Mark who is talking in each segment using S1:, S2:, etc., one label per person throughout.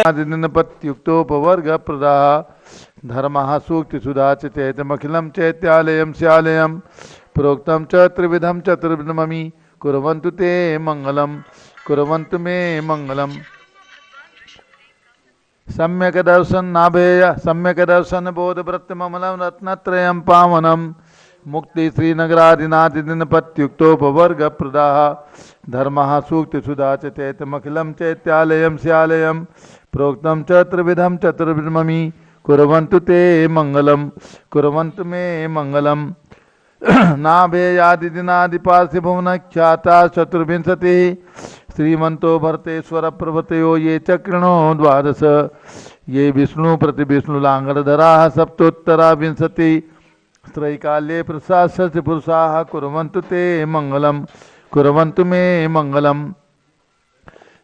S1: आदिनपत्युक्तोपवर्ग प्रदा धर्म सूक्ति सुधा चैतमखिलम चैत्यालयम श्यालयम प्रोक्तम च त्रिविधम चतुर्विधमि कुर्वन्तु ते मंगलम कुर्वन्तु मे मंगलम। सम्यक दर्शन नाभेय सम्यक दर्शन बोध वृत्तमलम रत्नत्रयम पावनम मुक्ति श्रीनगरादिनादिनपत्युक्तोपवर्ग प्रदा धर्म सूक्ति सुधा चैतमखिलम चैत्यालयम श्यालयम प्रोक्तम च त्रिविधम चतुर्विधमि कुर्वन्तु ते मंगलम कुर्वन्तु मे मंगलम। नाभेयादिदिनादिपार्थिभुवनख्याता चतुर्विंशति श्रीमंतो भरतेश्वर प्रभृतयो ये चक्रणो द्वादश ये विष्णु प्रतिविष्णुलांगरधरा सप्तोत्तरा विंशति त्रैकाल्ये प्रसाद पुरुषाः कुर्वन्तु ते मंगलम कुर्वन्तु मे मंगलम।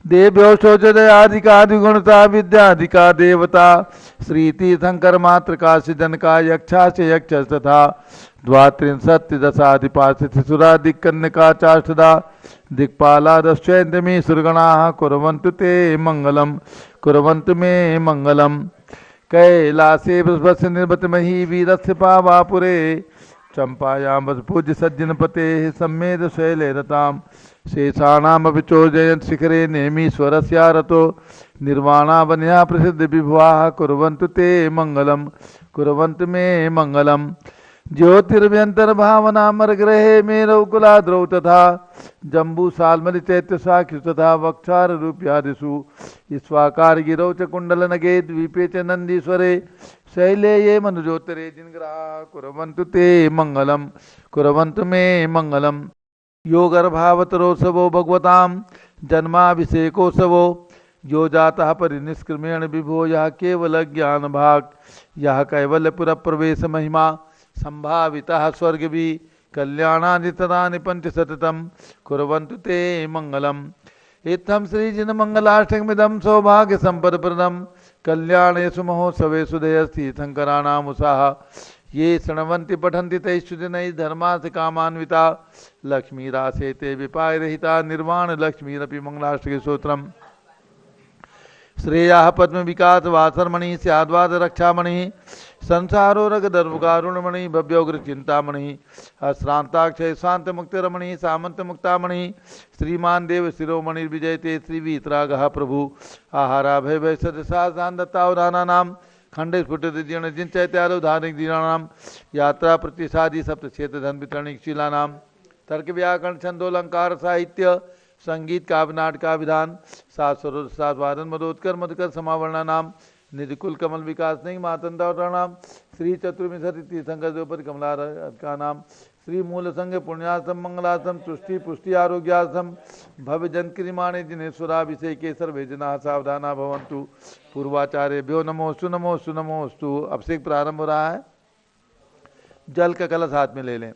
S1: देव्यो शौचदयाधिकादिगुणता विद्याधिका देवता श्रीतीर्थंकर मातृका जनका यक्षा से यक्ष तथा द्वात्रिंशत्दशाधिपाशुरा दिक्कन्यका चाष्टदा दिक्पाला दश्चैन्द्रमी सुरगणाः कुर्वन्तु ते मंगलम कुर्वन्तु मे मंगलम। कैलासे बृहस्पति निर्भतमहि वीरस्य पावापुरे चंपायां पूज्य सज्जनपते सम्मेद शैले रताम शेषाणामपि चोजयन् शिखरे नेमीश्वरस्या रतो निर्वाणावन्या प्रसिद्ध विभुवाः कुर्वन्तु ते मंगलम कुर्वन्तु मे मंगलम। ज्योतिर्भ्यन्तर्भावनामरग्रहे मेरौकुलाद्रौ तथा जम्बूसाल्मलि चैत्यसाक्षि तथा वक्षार रूप्यादिषु ईश्वाकार गिरौ च कुण्डलनगे द्वीपे च नन्दीश्वरे शैले ये मनुज्योतिरे जिनग्रहाः कुर्वन्तु ते मंगलम कुर्वन्तु मे मंगलम। योगर्भावतरोत्सवो भगवतां जन्माभिषेकोत्सवो यो जातः परिनिष्क्रमेण विभो यः केवल ज्ञान भाग यः कैवल्यपुर प्रवेश महिमा संभावितः स्वर्गवी कल्याणानि तदानि पंचशतम कुर्वन्तु ते मंगलम। इत्थं श्रीजिन मंगलाष्टकमिदं सौभाग्य संपदप्रदं कल्याणेषु महोत्सवेषु दयस्थीर्थंकराणामुषाः ये शृण्वन्ति पठन्ति तैश्चु जनैः धर्मार्थ कामान्विता लक्ष्मीरासे ते विपायरहिता निर्वाण लक्ष्मीरपि मंगलाष्टके स्तोत्रम्। श्रेयाः पद्म विकास वासरमणि स्याद्वाद रक्षामणि संसारो रगदर्वकारुणमणि भव्योग्र चिंतामणि अश्रांताक्षय शांत मुक्तिरमणि सामंत मुक्तामणि श्रीमान देव शिरोमणि विजयते श्री वीतरागः प्रभु आहारा भय भय सदसान दत्तावधाना नाम खंड स्फुटित जीर्ण जिनचैत्यालो धार्मिक दीनानाम यात्रा प्रतिसादी सप्त क्षेत्र धन वितरणिक शीलानाम तर्क व्याकरण छंदोलंकार साहित्य संगीत काव्य नाटका विधान सात वादन मदोत्कर मधुकर समावरणा नाम निधिकुल कमल विकास नहीं मातंदा नाम श्री चतुर्विंशति तीर्थंकर द्रौपदी कमला का नाम श्री मूल संघ पुण्यासम मंगलासम तुष्टि पुष्टि आरोग्यासम भव्य जनक्रियमाणे जिनेश्वराभिषेके सर्वे जना सावधाना भवन्तु। पूर्वाचार्यभ्यो नमोस्तु नमोस्तु नमोस्तु। अभिषेक प्रारंभ हो रहा है। जल का कलश हाथ में ले लें।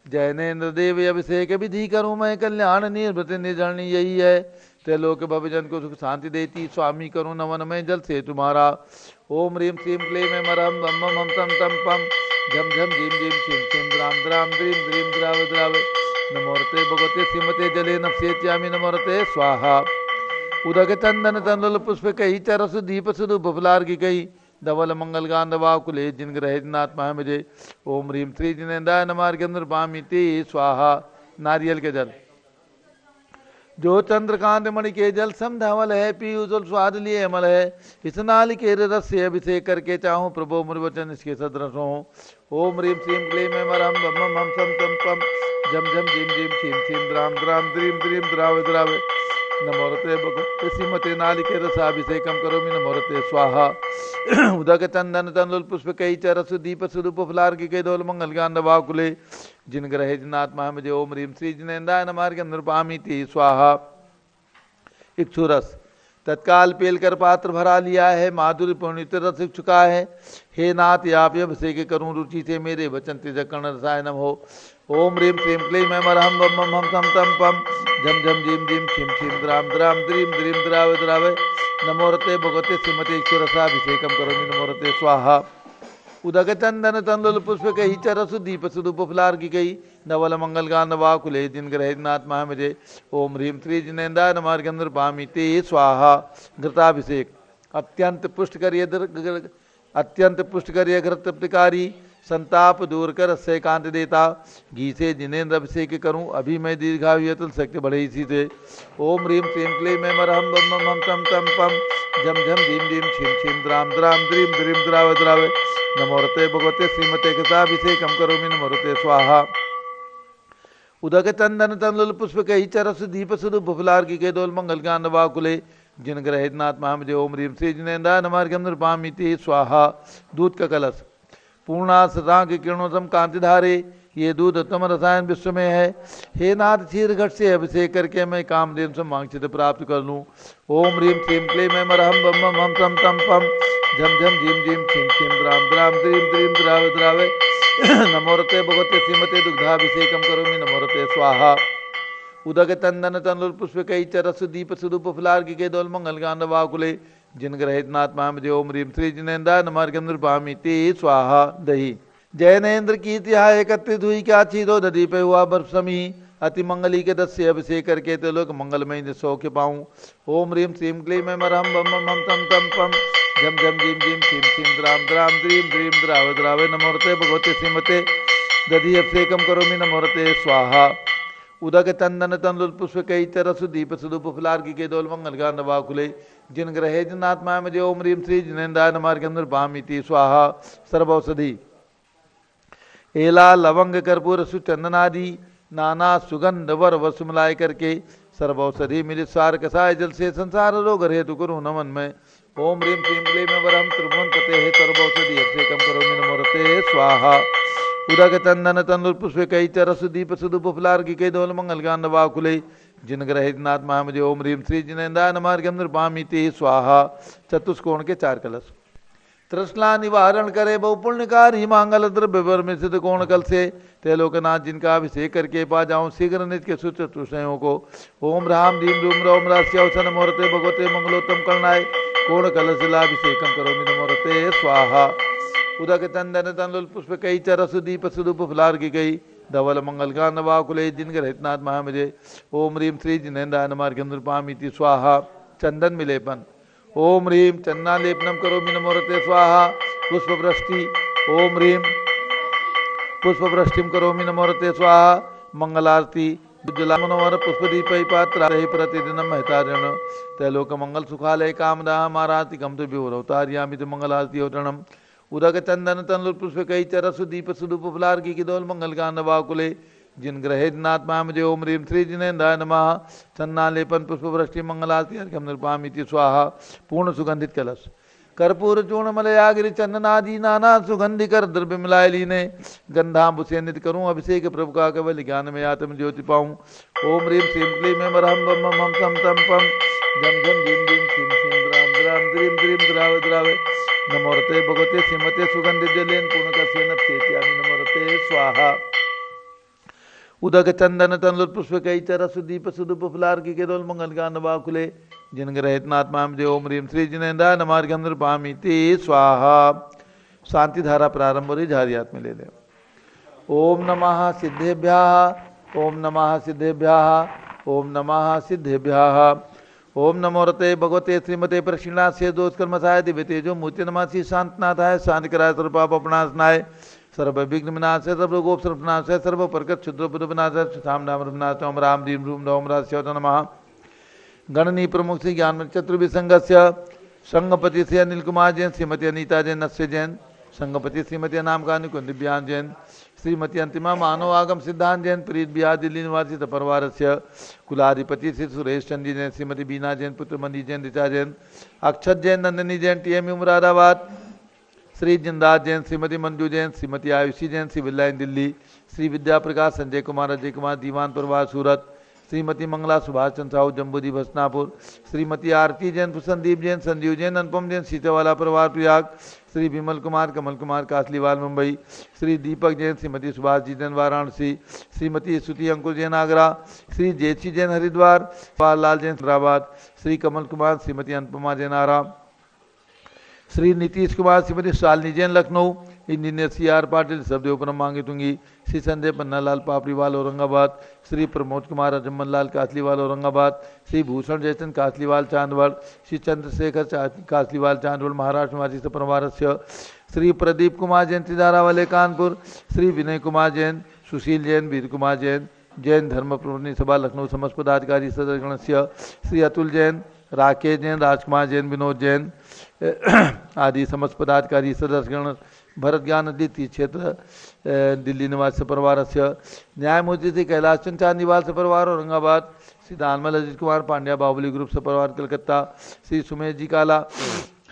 S1: जैनेन्द्र देव अभिषेक विधि करूँ मैं कल्याण निर्वृत निर्जरणी यही है त्रैलोक भवजन को सुख शांति देती स्वामी करूँ नमन में जल से तुम्हारा। ओम ह्रीम श्रीम क्लीम मरम बम बम हम तम तम पम झम झम झीम झीम छिम छिम द्राम द्राम द्रीम द्रीम द्राव द्राव नमोरते भगवते श्रीमते जले नप्स्येत्यामि नमोरते स्वाहा। उदक चंदन तंदुल पुष्प कही चरस दीप सुदु बफलार की कही धवल मंगल गांधवाकुले जिन ग्रह जिनात्मा मुझे। ओम ह्रीम श्री जिनेन्द्राय नमार्गेन्द्र पामिति स्वाहा। नारियल के जल जो चंद्रकांत मणि के जल सम धवल है पीयूष स्वाद लिए अमल है इस नाल के रस से अभिषेक करके चाहूँ प्रभु मुर्वचन इसके सदृश हो। ओम ह्रीम श्रीम क्लीम मरम बम हम सम तम पम झम झम झीम झीम छीम छीम द्राम द्राम द्रीम द्रीम द्राव द्राव नमोरते भगवते श्रीमते नालिके रसाभिषेकम करोमि नमोरते स्वाहा। उदक चंदन तंदुल पुष्प कई चरस दीप स्वरूप फलार की कई दोल मंगल गांध वाकुले जिन ग्रहे जिनात्मा मुझे। ओम ह्रीम श्री जिनेन्द्राय नमार्ग नृपामिति स्वाहा। इक्षुरस तत्काल पेलकर पात्र भरा लिया है माधुर्य पुण्यत रस चुका है हे नाथ आप अभिषेक करूं रुचि से मेरे वचन तिजकर्ण रसायनम हो। ओम ह्रीम श्रीम क्लीम मरहम बम बम हम तम तम पम झम झम झीम झीम छिम छिम द्राम द्राम द्रीम द्रीम द्राव द्राव नमोरते भगवते श्रीमते ईश्वरसाभिषेकम करोमि नमोरते स्वाहा। उदक चंदन तंदुल पुष्प कही चरसु दीप सुदूप फलार की कही नवल मंगल गान वाकुले जिन ग्रह नात्मा मुझे। ओम ह्रीम श्री जिनेन्द्राय नमार्गेन्द्र पामिते स्वाहा। घृताभिषेक अत्यंत पुष्टकर घृत तृप्तिकारी, संताप दूर कर से कांत देता, घी से जिनेन्द्र अभिषेक करूं, अभी मैं दीर्घायु तुल शक्ति बढ़े इसी से। ओम ह्रीम क्लीं क्लीं मैं मरहम बम बम हम तम तम पम, झम झम धीम धीम छिम छिम द्राम द्राम द्रीम द्रीम द्राव द्रावे, नमोरते भगवते श्रीमते कृताभिषेकम करोमि नमोरते स्वाहा। उदक चंदन तंदुल पुष्प कही चरस दीप सुदु बुफलार की के दोल मंगल गान वाकुले, जिन ग्रहित नाथ महामजे ओम ह्रीम श्री जिनेन्द्र नमार्गम नृपामिति स्वाहा। दूध का कलश पूर्णा सदा के किरणोत्तम कांतिधारे, ये दूध उत्तम रसायन विश्व में है। हे नाथ क्षीर घट से अभिषेक करके मैं कामदेव से मांगचित प्राप्त कर लूँ। ओम ह्रीम क्लीं क्लीं मैं मरहम बम बम हम तम तम पम, झम झम झीम झीम छिम छिम द्राम द्राम द्रीम द्रीम द्रावे द्रावे, नमोरते भगवते श्रीमते दुग्धाभिषेकम करोमि नमोरते स्वाहा। उदक तंदन तंदुल पुष्प कई चरस दीप सुदुप फुलार की के दोल मंगल गान वाकुले, जिन ग्रहित नाथ महामजे ओम ह्रीम श्री जिनेन्द्र नमार्गम नृपामिति स्वाहा। दही जैनेन्द्र की तिहा एकत्रित हुई, क्या चीदो दधी पे हुआ बर्फ समी, अति मंगली के दस से अभिषेक करके ते लोग मंगलमय सौख्य पाऊं। ओम ह्रीम श्रीम क्लीं मैं मरहम बम बम हम तम तम पम, झम झम झीम झीम छिम छिम द्राम द्राम द्रीम द्रीम द्राव द्रावे, नमोरते भगवते श्रीमते दधी अभिषेकम करोमि नमोरते स्वाहा। उदक चंदन तंदुल पुष्प कई चरसु दीप सुदुप फुलार की के दोल मंगल गान वाकुले, जिन ग्रहे जिनाथ मामजे ओम ह्रीम श्री जिनेन्द्राय नमार्गम नृपामिति स्वाहा। सर्वौषधि एला लवंग कर्पूर सुचंदनादि नाना सुगंध वर वसु मिलाय करके, सर्वौषधि मिलित सार कसाय जल से संसार रोग हेतु करूँ नमन में। ओम ह्रीम क्लीं क्लीं में वरम त्रिभुवन पते है, सर्वौषधि अभिषेकम करोमि नमोरते स्वाहा। उदक चंदन तंदुल पुष्प कई चरस दीप सुदुप फुलार की कई दोल मंगल गान वाकुले, जिन ग्रहित नाथ महामजे ओम ह्रीम श्री जिनेन्द्राय नमार्गम नृपामिति स्वाहा। चतुष्कोण के चार कलश तृष्णा निवारण करे बहु पुण्यकारी, मांगल द्रव्य वर्मित कोण कल से, तेलोकनाथ जिनका अभिषेक करके पा जाऊं शीघ्र नित्य के सुच तुषयों को। ओम राम धीम रूम रोम रास्यवसन मोरते भगवते मंगलोत्तम करनाय, कोण कलश लाभिषेकम करोमि नमोरते स्वाहा। उदक चंदन तंदुल पुष्प कई चरस दीप सुदुप फुलार की गई, धवल मंगल गान वाकुले, जिन ग्रहितनाथ महामजे ओम ह्रीम श्री जिनेन्द्राय नमार्गम नृपामिति स्वाहा। चंदन मिलेपन ओम ह्रीम चन्नालेपनम करोमि नमोरते स्वाहा। पुष्पवृष्टि ओम ह्रीम पुष्पवृष्टिम करोमि नमोरते स्वाहा। मंगलारती मनोहर पुष्पदीपै पात्राहि प्रतिदिनं महतारण, तैलोक मंगल सुखालय कामदाह माराति कम तो विवरवतार्यामि तो मंगलारती औतणम। उदक चंदन तंदुल पुष्प कई चरसु दीप सुदुप फुलार की दोल मंगल गान वाकुले, जिन ग्रहे नाथ महामजे ओम ह्रीम श्री जिनेन्द्राय नमः। चन्नालेपन पुष्पवृष्टि मंगलारती अर्घ्यम नृपामिति स्वाहा। पूर्ण सुगंधित कलश कर्पूर चूर्ण मलयागिरि चंदनादि नाना सुगंधि कर द्रव्य मिलाय लीने, गंधांबुसे नित करूं अभिषेक प्रभु का केवल ज्ञान में आत्म ज्योति पाऊं। ओम ह्रीम श्रीम क्लीं में मरहम बम बम हम तम तम पम, झम झम झीम झीम छिम छिम द्राम द्राम द्रीम द्रीम द्रावे द्रावे, नमोरते भगवते श्रीमते सुगंधि जलेन पूर्ण कसेन चेत्यामि नमोरते स्वाहा। उदक चंदन तंदुल पुष्प कई चरसु दीप सुदुप फुलार की केवल मंगल गान वाकुले, जिन ग्रहित नाथ महामजे ओम ह्रीम श्री जिनेन्द्राय नमार्गम नृपामिति स्वाहा। शांति धारा प्रारंभ हो रही, झारी हाथ में ले ले। ओम नमः सिद्धेभ्यः ओम नमः सिद्धेभ्यः ओम नमः सिद्धेभ्यः। ओम नमोरते भगवते श्रीमते प्रक्षिणा से दोषकर्मसाय दिव्य तेजो मूर्ति नमासी शांतनाथाय शांति कराय सर्व पाप अपनाशनाय, सर्व विघ्न विनाशाय सर्व गोप सर्वनाशाय सर्व प्रकट क्षुद्र बुद्ध विनाशाय साम नाम विनाश ओम राम दीम रूम ओम रास्यवत नमः। गणनी प्रमुख श्री ज्ञान चतुर्विसंगस्य संगपति श्री अनिल कुमार जैन, श्रीमती अनीता जैन, नस्य जैन, संगपति श्रीमती नामकानी कुंद बिहान जैन, श्रीमती अंतिमा मानव आगम सिद्धांत जैन, प्रीत बिहार दिल्ली निवासी परिवार से कुलाधिपति श्री सुरेश चंदी जैन, श्रीमती बीना जैन, पुत्र Mani Jain, Richa Jain, Akshat Jain, Nandini Jain, TMU Moradabad, Shri Jindas Jain, Shrimati Manju Jain, Shrimati Ayushi Jain, civil line Delhi, Shri Vidya Prakash Sanjay Kumar Ajay Kumar Diwan परिवार सूरत, श्रीमती मंगला सुभाष चंद्र साहू जम्बूदी भसनापुर, श्रीमती आरती जैन, संदीप जैन, संजीव जैन, अनुपम जैन, सीतावाला परिवार प्रयाग, श्री विमल कुमार कमल कुमार कासलीवाल मुंबई, श्री दीपक जैन, श्रीमती सुभाष जी जैन वाराणसी, श्रीमती स्तुति अंकुर जैन आगरा, श्री जेसी जैन हरिद्वार, लाल जैन हैदराबाद, श्री कमल कुमार, श्रीमती अनुपमा जैन आराम, श्री नीतीश कुमार श्रीमती शालिनी जैन लखनऊ, इंजीनियर CR पाटिल सबदेवपुरम मांगेतुंगी, श्री संजय पन्नालाल पापड़ीवाल औरंगाबाद, श्री प्रमोद कुमार अजम्मन लाल कासलीवाल औरंगाबाद, श्री भूषण जयचंद कासलीवाल चांदवड़, श्री चंद्रशेखर कासलीवाल चांदवड़ महाराष्ट्र निवासी सपरवारस्य, श्री प्रदीप कुमार जैन त्रिधारावाले कानपुर, श्री विनय कुमार जैन, सुशील जैन, वीर कुमार जैन, जैन धर्म प्रबंधनी सभा लखनऊ समस्त पदाधिकारी सदस्य, श्री अतुल जैन, राकेश जैन, राजकुमार जैन, विनोद जैन आदि समस्त पदाधिकारी सदस्यगण, भरत ज्ञान नदी तीर्थ क्षेत्र दिल्ली निवासी परिवार से, न्यायमूर्ति श्री कैलाश चंद चांदीवाल से परिवार औरंगाबाद, श्री दानमल अजीत कुमार पांड्या बाहुबली ग्रुप से परिवार कलकत्ता, श्री सुमेश जी काला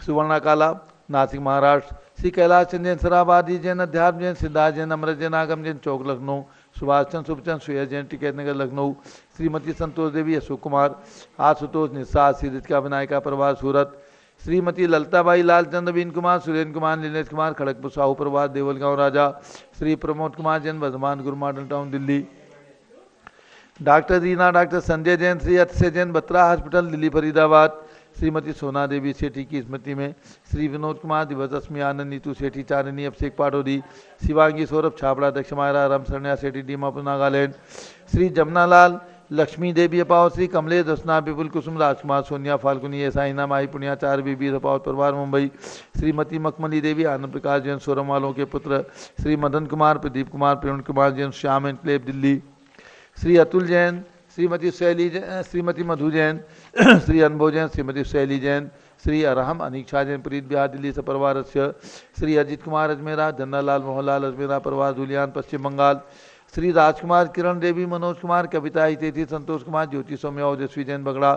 S1: सुवर्णा काला नासिक महाराष्ट्र, श्री कैलाश चंद जैन सराबादी जैन, अध्यात्म जैन, सिद्धार्थ जैन, अमृत जैन, आगम जैन चौक लखनऊ, सुभाष चंद सुखचंद सुयस जैन टिकैत नगर लखनऊ, श्रीमती संतोष देवी अशोक कुमार, आशुतोष निस्सा सीरित का विनायका परिवार सूरत, श्रीमती ललताबाई लालचंद बीन कुमार, सुरेंद्र कुमार, नीलेश कुमार खड़गपुर साहू परिवार देवलगांव राजा, श्री प्रमोद कुमार जैन वर्धमान गुरु model town Delhi, doctor Reena doctor Sanjay Jain, Shri अतिशय जैन बत्रा हॉस्पिटल दिल्ली फरीदाबाद, श्रीमती सोना देवी सेठी की स्मृति में श्री विनोद कुमार दिवसमी आनंद नीतू सेठी चारनी अभिषेक पाटोदी, शिवांगी सौरभ छाबड़ा दक्ष मायरा राम सरण्या सेठी डीमापुर नागालैंड, श्री जमुनालाल लक्ष्मी देवी अपाव, श्री कमलेश दसना विपुल कुसुम राजकुमार सोनिया फाल्गुनी साइना माही पुनिया चार बीबी अपाव परिवार मुंबई, श्रीमती मखमली देवी आनंद प्रकाश जैन सोरम वालों के पुत्र, श्री मदन कुमार प्रदीप कुमार प्रवीण कुमार जैन श्याम एनक्लेव दिल्ली, श्री अतुल जैन, श्रीमती शैली श्रीमती मधु जैन, श्री अनुभव जैन, श्रीमती शैली जैन, श्री अरहम अनीक्षा जैन प्रीत बिहार दिल्ली से परिवार से, श्री अजित कुमार अजमेरा, धन्नालाल मोहनलाल अजमेरा परिवार धुलियान पश्चिम बंगाल, श्री राजकुमार किरण देवी, मनोज कुमार कविता हितेथी, संतोष कुमार ज्योति सौम्या ओजस्वी जैन बगड़ा,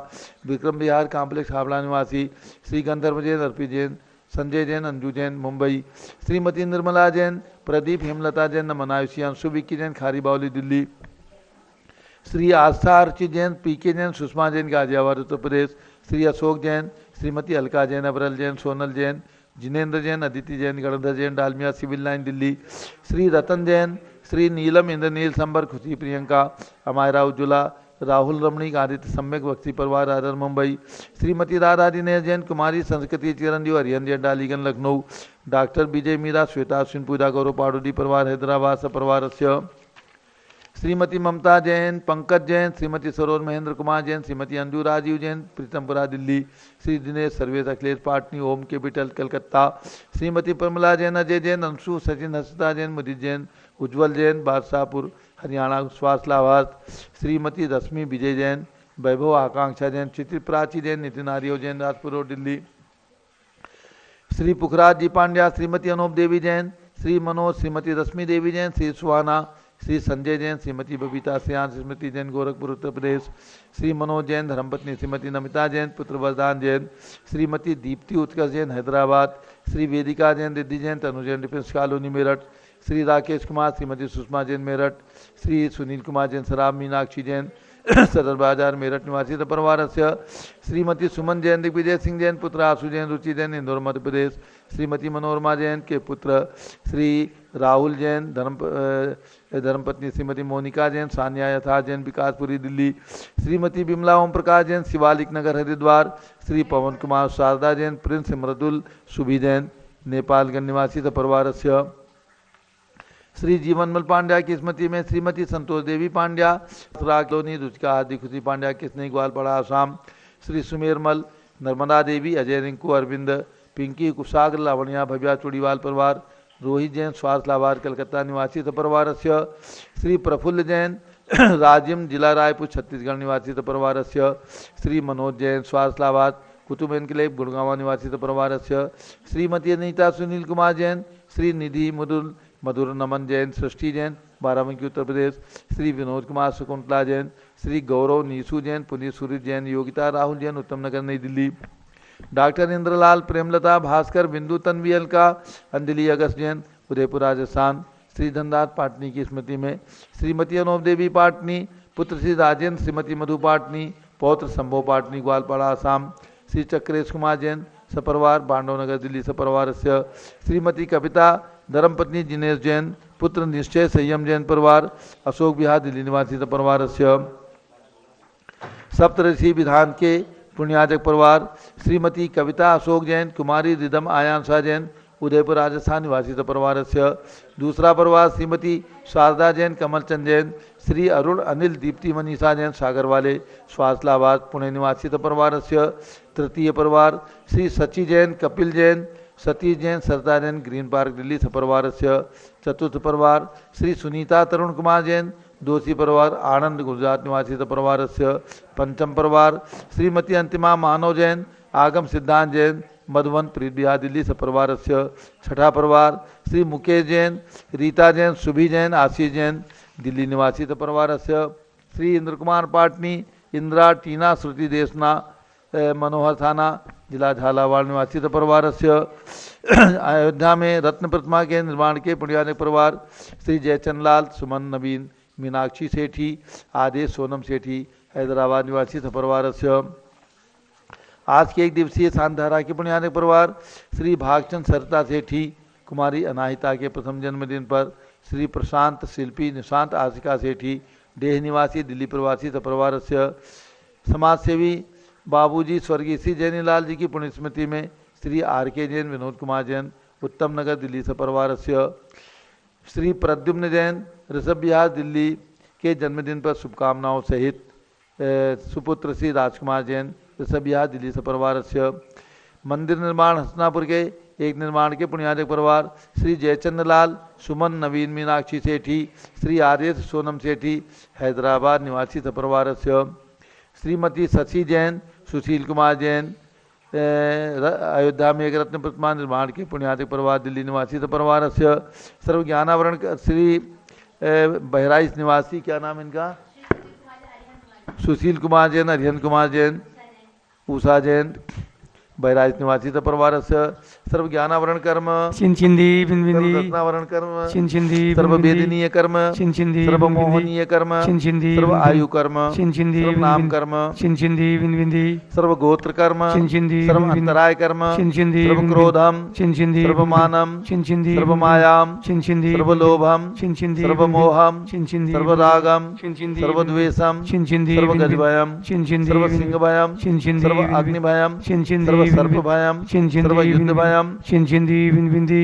S1: विक्रम बिहार कॉम्प्लेक्स हावड़ा निवासी, श्री गंधर्व जैन, अर्पी जैन, संजय जैन, अंजू जैन मुंबई, श्रीमती निर्मला जैन, प्रदीप हेमलता जैन, नमन आयुषी, अंशु विक्की जैन खारी बावली दिल्ली, श्री आस्था अर्ची जैन, PK जैन, सुषमा जैन गाजियाबाद उत्तर प्रदेश, श्री अशोक जैन, श्रीमती अलका जैन, अबरल जैन, सोनल जैन, जिनेन्द्र जैन, अदिति जैन, गणधर जैन डालमिया सिविल लाइन दिल्ली, श्री रतन जैन, श्री नीलम इंद्रनील संबर खुशी प्रियंका, अमायरा उज्ज्वला, राहुल रमणीक आदित्य सम्यक भक्ति परिवार आदर मुंबई, श्रीमती राधा दिनेश जैन, कुमारी संस्कृति चिरंजीव हरिहन जैन डालीगंज लखनऊ, डॉक्टर विजय मीरा, श्वेता अश्विन पूजा गौरव पाडोदी परिवार हैदराबाद सपरिवार से, श्रीमती ममता जैन, पंकज जैन, श्रीमती सरोज महेंद्र कुमार जैन, श्रीमती अंजू राजीव जैन प्रीतमपुरा दिल्ली, श्री दिनेश सर्वेश अखिलेश पाटनी ओम कैपिटल कलकत्ता, श्रीमती प्रमला जैन, अजय जैन, अंशु सचिन हंसता जैन, मुदित जैन, उज्ज्वल जैन बादशाहपुर हरियाणा स्वास्थ्य लाभार्थ, श्रीमती रश्मि विजय जैन, वैभव आकांक्षा जैन, चित्र प्राची जैन, नितिन आर्यो जैन राजपुर रोड दिल्ली, श्री पुखराज जी पांड्या, श्रीमती अनूप देवी जैन, श्री मनोज, श्रीमती रश्मि देवी जैन, श्री सुहाना, श्री संजय जैन, श्रीमती बबीता सियान, स्मृति जैन गोरखपुर उत्तर प्रदेश, श्री मनोज जैन, धर्मपत्नी श्रीमती नमिता जैन, पुत्र वरदान जैन, श्रीमती दीप्ति उत्कर्ष जैन हैदराबाद, श्री वेदिका जैन, रिद्धि जैन, तनु जैन डिफेंस कॉलोनी मेरठ, श्री राकेश कुमार, श्रीमती सुषमा जैन मेरठ, श्री सुनील कुमार जैन सराब मीनाक्षी जैन सदर बाजार मेरठ निवासी परिवार से, श्रीमती सुमन जैन, दिग्विजय सिंह जैन पुत्र आशु जैन, रुचि जैन इंदौर मध्य प्रदेश, श्रीमती मनोरमा जैन के पुत्र श्री राहुल जैन, धर्मपत्नी श्रीमती मोनिका जैन, सानिया यथा जैन विकासपुरी दिल्ली, श्रीमती बिमला ओम प्रकाश जैन, शिवालिक नगर हरिद्वार, श्री पवन कुमार शारदा जैन, प्रिंस मृदुल सुभी जैन नेपालगंज निवासी परिवार से, श्री जीवनमल पांड्या की स्मृति में श्रीमती संतोष देवी पांड्या, रागलोनी रुचिका हार्दिक खुशी पांड्या किसने ग्वालपाड़ा आसाम, श्री सुमेरमल, नर्मदा देवी, अजय रिंकू अरविंद, पिंकी कुशाग्र लावणिया भव्या चूड़ीवाल परिवार, रोहित जैन स्वास्थ्य लाभार कलकत्ता निवासी परिवार से, श्री प्रफुल्ल जैन राजिम जिला रायपुर छत्तीसगढ़ निवासी परिवार से, श्री मनोज जैन स्वास्थ्य लाभार कुतुब एनक्लेव गुड़गांव निवासी परिवार से, श्रीमती अनीता सुनील कुमार जैन, श्री निधि मधुर नमन जैन, सृष्टि जैन बाराबंकी उत्तर प्रदेश, श्री विनोद कुमार शकुंतला जैन, श्री गौरव नीसू जैन, पुनीत सूर्य जैन, योगिता राहुल जैन उत्तम नगर नई दिल्ली, डॉक्टर इंद्रलाल, प्रेमलता, भास्कर, बिंदु तन्वी अलका, अंजलि अगस्त जैन उदयपुर राजस्थान, श्री धनदास पाटनी की स्मृति में श्रीमती अनूप देवी पाटनी, पुत्र श्री राजेंद्र, श्रीमती मधु पाटनी, पौत्र संभव पाटनी ग्वालपाड़ा आसाम, श्री चक्रेश कुमार जैन सपरिवार बांडवनगर दिल्ली सपरिवार से, श्रीमती कविता धर्मपत्नी जिनेश जैन, पुत्र निश्चय संयम जैन परिवार अशोक विहार दिल्ली निवासी परिवार से, सप्तऋषि विधान के पुण्याजक परिवार श्रीमती कविता अशोक जैन, कुमारी रिदम आयांशा जैन, उदयपुर राजस्थान निवासी परिवार से। दूसरा परिवार श्रीमती शारदा जैन, कमलचंद जैन, श्री अरुण अनिल दीप्ति मनीषा जैन सागर वाले स्वासलाबाद पुणे निवासी परिवार से। तृतीय परिवार श्री सची जैन, कपिल जैन, सतीश जैन, सरदा जैन, ग्रीन पार्क दिल्ली परिवार से। चतुर्थ परिवार श्री सुनीता तरुण कुमार जैन, दोषी परिवार आनंद गुजरात निवासी परिवार से। पंचम परिवार श्रीमती अंतिमा मानव जैन, आगम सिद्धांत जैन, मधुवन प्रीत बिहार दिल्ली परिवार से। छठा परिवार श्री मुकेश जैन, रीता जैन, सुभी जैन, आशीष जैन दिल्ली निवासी परिवार से। श्री इंद्र कुमार पाटनी, इंदिरा, टीना, श्रुति देशना, मनोहर थाना जिला झालावाड़ निवासी परिवार से। अयोध्या में रत्न प्रतिमा के निर्माण के पुण्याजक परिवार श्री जयचंद लाल, सुमन, नवीन, मीनाक्षी सेठी, आदेश, सोनम सेठी हैदराबाद निवासी परिवार से। आज के एक दिवसीय शांतधारा के पुण्याजक परिवार श्री भागचंद सरिता सेठी, कुमारी अनाहिता के प्रथम जन्मदिन पर श्री प्रशांत शिल्पी निशांत आशिका सेठी देह निवासी दिल्ली प्रवासी परिवार से। समाजसेवी बाबूजी स्वर्गीय श्री जैनीलाल जी की पुण्य स्मृति में श्री आर के जैन, विनोद कुमार जैन, उत्तम नगर दिल्ली परिवार से। श्री प्रद्युम्न जैन, ऋषभ बिहार दिल्ली के जन्मदिन पर शुभकामनाओं सहित सुपुत्र श्री राजकुमार जैन, ऋषभ बिहार दिल्ली परिवार से। मंदिर निर्माण हसनापुर के एक निर्माण के पुण्याजक परिवार श्री जयचंद लाल, सुमन, नवीन, मीनाक्षी सेठी, श्री आदेश, सोनम सेठी हैदराबाद निवासी परिवार से। श्रीमती शशि जैन, सुशील कुमार जैन, अयोध्या में एक रत्न प्रतिमा निर्माण के पुण्याजक परिवार दिल्ली निवासी परिवार से। सर्व ज्ञानावरण श्री बहराइच निवासी, क्या नाम इनका, सुशील कुमार जैन, अरिहन कुमार जैन, उषा जैन बहराइच निवासी परिवार से। सर्व ज्ञानावरण कर्म
S2: चिंचिंदी बिंबिंदी,
S1: रत्नावरण कर्म
S2: चिंचिंदी
S1: सर्व वेदनीय कर्म,
S2: चिंचिंदी
S1: सर्व मोहनीय कर्म,
S2: चिंचिंदी
S1: सर्व आयु कर्म,
S2: चिंचिंदी
S1: सर्व नाम कर्म,
S2: चिंचिंदी बिंबिंदी,
S1: सर्व गोत्र कर्म,
S2: चिंचिंदी
S1: सर्व अंतराय कर्म,
S2: चिंचिंदी
S1: सर्व क्रोधम,
S2: चिंचिंदी
S1: सर्व मानम,
S2: चिंचिंदी
S1: सर्व मायाम,
S2: चिंचिंदी
S1: सर्व लोभम,
S2: चिंचिंदी
S1: सर्व मोहम,
S2: चिंचिंदी
S1: सर्व रागम,
S2: चिंचिंदी
S1: सर्व द्वेषम,
S2: चिंचिंदी
S1: सर्व गजभयम,
S2: चिंचिंदी
S1: सर्व सिंह भयम,
S2: चिंचिंदी
S1: सर्व अग्नि भयम,
S2: चिंचिंदी
S1: सर्व सर्प भयम, सर्व युद्ध भयम,
S2: चिंचिंदी बिंबिंदी,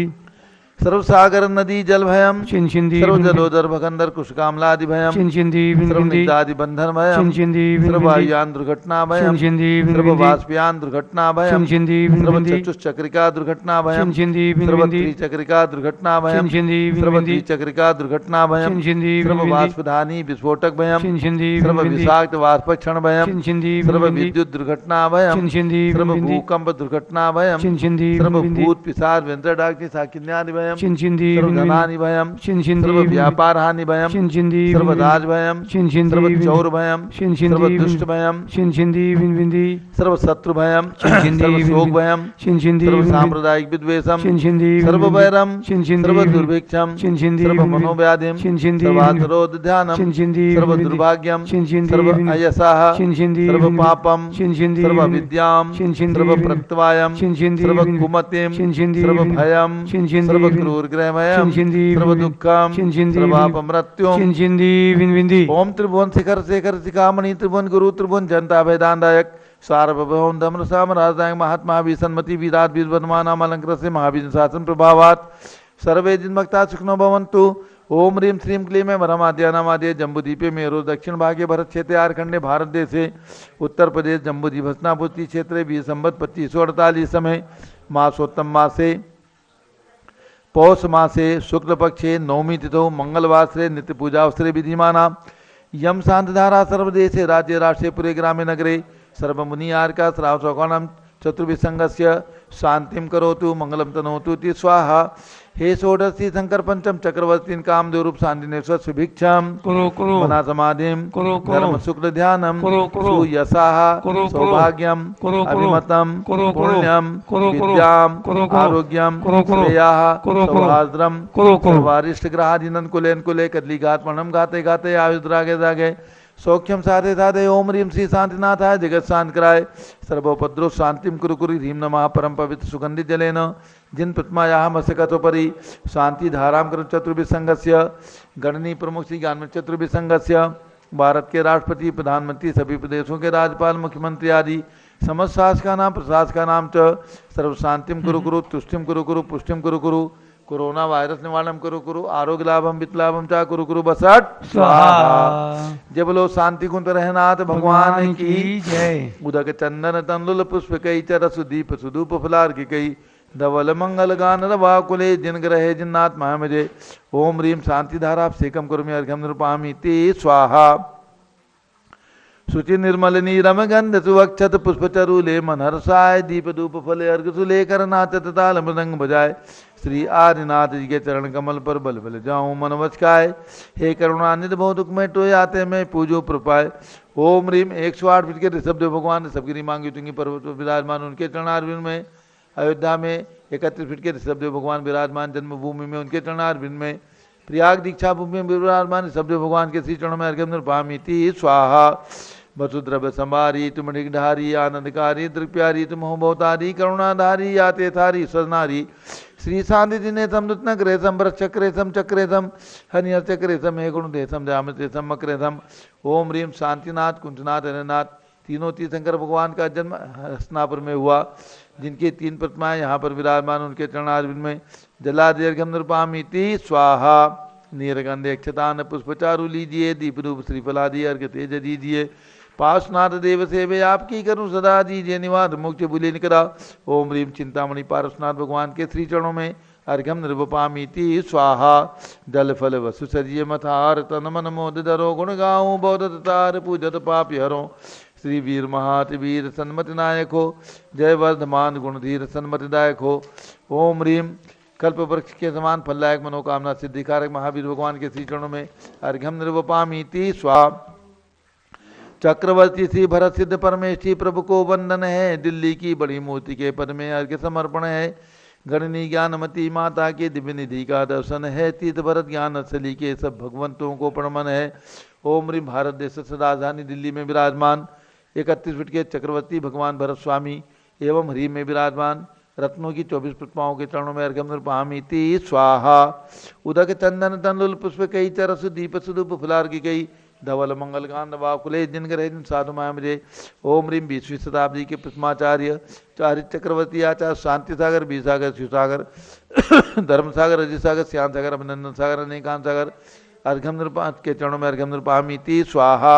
S1: सर्व सागर नदी जल भयम,
S2: चिंचिंदी
S1: सर्व जलोदर भगंदर कुशकामलादि भयम,
S2: चिंचिंदी
S1: सर्व
S2: बिंबिंदी,
S1: निदादि बंधन भयम,
S2: चिंचिंदी
S1: सर्व
S2: बिंबिंदी,
S1: वायुयान दुर्घटना भयम,
S2: चिंचिंदी
S1: सर्व
S2: बिंबिंदी,
S1: वाष्पयान दुर्घटना भयम,
S2: चिंचिंदी
S1: सर्व
S2: बिंबिंदी,
S1: चतुश्चक्रिका दुर्घटना भयम,
S2: चिंचिंदी
S1: सर्व
S2: बिंबिंदी,
S1: त्रिचक्रिका दुर्घटना भयम,
S2: चिंचिंदी
S1: सर्व
S2: बिंबिंदी,
S1: द्विचक्रिका दुर्घटना भयम,
S2: चिंचिंदी
S1: सर्व
S2: बिंबिंदी,
S1: वाष्पधानी विस्फोटक भयम,
S2: चिंचिंदी
S1: सर्व
S2: बिंबिंदी,
S1: विषाक्त वाष्पक्षण भयम,
S2: चिंचिंदी
S1: सर्व
S2: बिंबिंदी,
S1: विद्युत दुर्घटना भयम,
S2: चिंचिंदी
S1: सर्व
S2: बिंबिंदी,
S1: भूकंप दुर्घटना भयम,
S2: चिंचिंदी
S1: सर्व
S2: बिंबिंदी,
S1: भूत पिशाच व्यंतराग्नि साकिन्यादि भयम,
S2: चिंचिंदी
S1: सर्व
S2: बिंबिंदी,
S1: धनानि भयम,
S2: चिंचिंदी
S1: सर्व व्यापार हानि भयम,
S2: चिंचिंदी
S1: सर्व
S2: बिंबिंदी,
S1: राज भयम,
S2: चिंचिंदी
S1: सर्व
S2: बिंबिंदी,
S1: चौर भयम,
S2: चिंचिंदी
S1: सर्व
S2: बिंबिंदी,
S1: दुष्ट भयम,
S2: चिंचिंदी बिंबिंदी,
S1: सर्व शत्रु भयम,
S2: चिंचिंदी
S1: सर्व शोक
S2: बिंबिंदी,
S1: भयम,
S2: चिंचिंदी
S1: सर्व
S2: बिंबिंदी,
S1: सांप्रदायिक विद्वेषम,
S2: चिंचिंदी
S1: सर्व
S2: बिंबिंदी,
S1: वैरम,
S2: चिंचिंदी
S1: सर्व
S2: बिंबिंदी,
S1: दुर्भिक्षम,
S2: चिंचिंदी
S1: सर्व
S2: बिंबिंदी,
S1: मनोव्याधिम,
S2: चिंचिंदी
S1: सर्व
S2: बिंबिंदी,
S1: आत्मरोध ध्यानम,
S2: चिंचिंदी
S1: सर्व
S2: बिंबिंदी,
S1: दुर्भाग्यम,
S2: चिंचिंदी
S1: सर्व
S2: बिंबिंदी,
S1: अयसाह,
S2: चिंचिंदी
S1: सर्व
S2: बिंबिंदी,
S1: पापम,
S2: चिंचिंदी
S1: सर्व
S2: बिंबिंदी,
S1: विद्याम,
S2: चिंचिंदी
S1: सर्व
S2: बिंबिंदी,
S1: प्रत्यवायम,
S2: चिंचिंदी
S1: सर्व
S2: बिंबिंदी,
S1: कुमतिम,
S2: चिंचिंदी
S1: सर्व
S2: बिंबिंदी,
S1: भयम,
S2: चिंचिंदी
S1: सर्व
S2: बिंबिंदी,
S1: क्रूर ग्रहमयम,
S2: चिंचिंदी
S1: सर्व
S2: बिंबिंदी,
S1: दुःखम,
S2: चिंचिंदी
S1: सर्व
S2: बिंबिंदी,
S1: अपमृत्युम।
S2: चिंचिंदी बिंबिंदी,
S1: ओम त्रिभुवन शिखर शेखर शिखामणि त्रिभुवन गुरु त्रिभुवन जनता वेदांतायक सार्वभौम धम्र साम राजदायक महात्मा विसन्मति विराट वीरवर्धमान अलंकृत से महावीर शासन प्रभावात सर्वे जिन्मक्ता सुखनो भवन्तु। ओम ह्रीं श्रीं क्लीं में वरमाद्यानामाद्य जम्बूद्वीपे मेरु दक्षिण भागे भरत क्षेत्रे आरखंडे भारत देशे उत्तर प्रदेश जम्बूद्वीप हस्तिनापुरी क्षेत्रे 20 संवत् 2548 समय मासोत्तम मासे पौष मासे शुक्ल पक्षे नवमी तिथौ मंगलवासरे नित्य पूजावसरे विधिमाना यम शांतधारा सर्वदेशे राज्य राष्ट्रे पुरे ग्रामे नगरे सर्वमुनियार्का श्राव सौकाणम चतुर्विसंगस्य शांतिम करोतु मंगलम तनोतु इति स्वाहा। हे षोडशी शंकर पंचम चक्रवर्ती कामदेव रूप शांतिनेश्वर सुभिक्षम
S2: करो करो
S1: मना समाधिम
S2: करो करो
S1: धर्म शुक्ल ध्यानम
S2: करो करो
S1: सुयसाह
S2: करो
S1: सौभाग्यम
S2: करो करो
S1: अभिमतम
S2: करो करो
S1: पुण्यम
S2: करो करो
S1: विद्याम
S2: करो करो
S1: आरोग्यम
S2: करो करो
S1: श्रेयाः
S2: करो करो
S1: सौहार्द्रम
S2: करो करो
S1: सर्वारिष्ट ग्रहाधीनन कुलेन कुले कदली घात मणम घाते घाते आयुद्रागे जागे सौख्यम साधे साधे ओम ह्रीं श्री शांतिनाथाय जगत शांत कराय सर्वोपद्रव शांतिम कुरु कुरु ह्रीं नमः परम पवित्र सुगंधित जलेन जिन प्रतिमायाः मस्तकतोपरि शांति धारां कर चतुर्विसंगस्य गणनी प्रमुख श्री ज्ञान चतुर्विसंगस्य भारत के राष्ट्रपति प्रधानमंत्री सभी प्रदेशों के राज्यपाल मुख्यमंत्री आदि समस्त शास का नाम प्रसाद का नाम च सर्व शांतिम कुरु कुरु तुष्टिम कुरु कुरु पुष्टिम कुरु कुरु कोरोना वायरस निवारणम कुरु कुरु आरोग्य लाभम वित्लाभम चा कुरु कुरु बसट
S2: स्वाहा।
S1: जय बोलो शांति कुंत रहनाथ भगवान की
S2: जय।
S1: उदक चंदन तंदुल पुष्प कई चरसु दीप सुदूप फुलार की कई धवल मंगल गान रवा कुले जिन ग्रहे जिन्नाथ महामजे ओम रीम शांति धारा सेकम कुरु अर्घम निरुपामी ते स्वाहा शुचि निर्मल नीरम गंध सुवक्षत पुष्प चरूले मन हर्षाय दीप धूप फले अर्घ सुलेकर नाचत ताल मृदंग बजाय श्री आदिनाथ जी के चरण कमल पर बल बल जाऊं मन वचकाय हे करुणानिध बहु दुख में टोए आते मैं पूजो प्रपाय ओम रीम 108 फीट के ऋषभदेव भगवान ने सबगिरी मांगी तुंगी पर्वत विराजमान उनके चरणारविंद में अयोध्या में 31 फीट के ऋषभदेव भगवान विराजमान जन्मभूमि में उनके चरणारविंद में प्रयाग दीक्षा भूमि में विराजमान ऋषभदेव भगवान के श्री चरणों में अर्घ्य निरुपामीति स्वाहा वसुद्रभ संभारी तुम ढारी आनंदकारी दृप्यारी तुम हो बहुतारी करुणाधारी आते थारी सजनारी श्री शांति जिने सम दुत नग्रेसम वृक्षक्रेसम चक्रेसम हनियर चक्रेसम हे गुण देसम जामतेसम मक्रेसम ओम रीम शांतिनाथ कुंजनाथ हरनाथ तीनों तीर्थंकर भगवान का जन्म हस्तिनापुर में हुआ जिनकी 3 प्रतिमाएं यहाँ पर विराजमान उनके चरणारविंद में जलादीर्घम निरुपामीति स्वाहा नीरगंधे अक्षतान पुष्पचारु लीजिए दीप रूप श्रीफलादि अर्घ तेज दीजिए पार्श्वनाथ देव सेवे आपकी करूं सदा दीजिए निवाद मोक्ष बुले निकरा ओम रीम चिंतामणि पार्श्वनाथ भगवान के श्री चरणों में अर्घम निरुपामीति स्वाहा जल फल वसु सजिए मथार तन मन मोद धरो गुण गाऊं बौद्ध तार पूजत पापी हरो श्री वीर महाति वीर सन्मति नायक हो जय वर्धमान गुणधीर सन्मति दायक हो ओम रीम कल्प वृक्ष के समान फलदायक मनोकामना सिद्धिकारक महावीर भगवान के श्री चरणों में अर्घ्यम निरुपामीति स्वाहा चक्रवर्ती श्री भरत सिद्ध परमेश्वरी प्रभु को वंदन है दिल्ली की बड़ी मूर्ति के पद में अर्घ्य समर्पण है गणनी ज्ञानमती माता के दिव्य निधि का दर्शन है तीर्थ भरत ज्ञान असली के सब भगवंतों को प्रमन है ओम रीम भारत देश राजधानी दिल्ली में विराजमान 31 फीट के चक्रवर्ती भगवान भरत स्वामी एवं ह्रीम में विराजमान रत्नों की 24 प्रतिमाओं के चरणों में अर्घ्यम निरुपामीति स्वाहा उदक चंदन तंदुल पुष्प कई चरस दीप सुदूप फुलार की कई धवल मंगल गान वाकुले जिन ग्रह जिन साधु मुझे ओम रीम 20वीं शताब्दी के प्रथमाचार्य चारित चक्रवर्ती आचार्य शांति सागर बी सागर शिव सागर धर्म सागर अजय सागर श्याम सागर अभिनंदन सागर अनेकांत सागर अर्घ्यम निरुपा के चरणों में अर्घ्यम निरुपामीति स्वाहा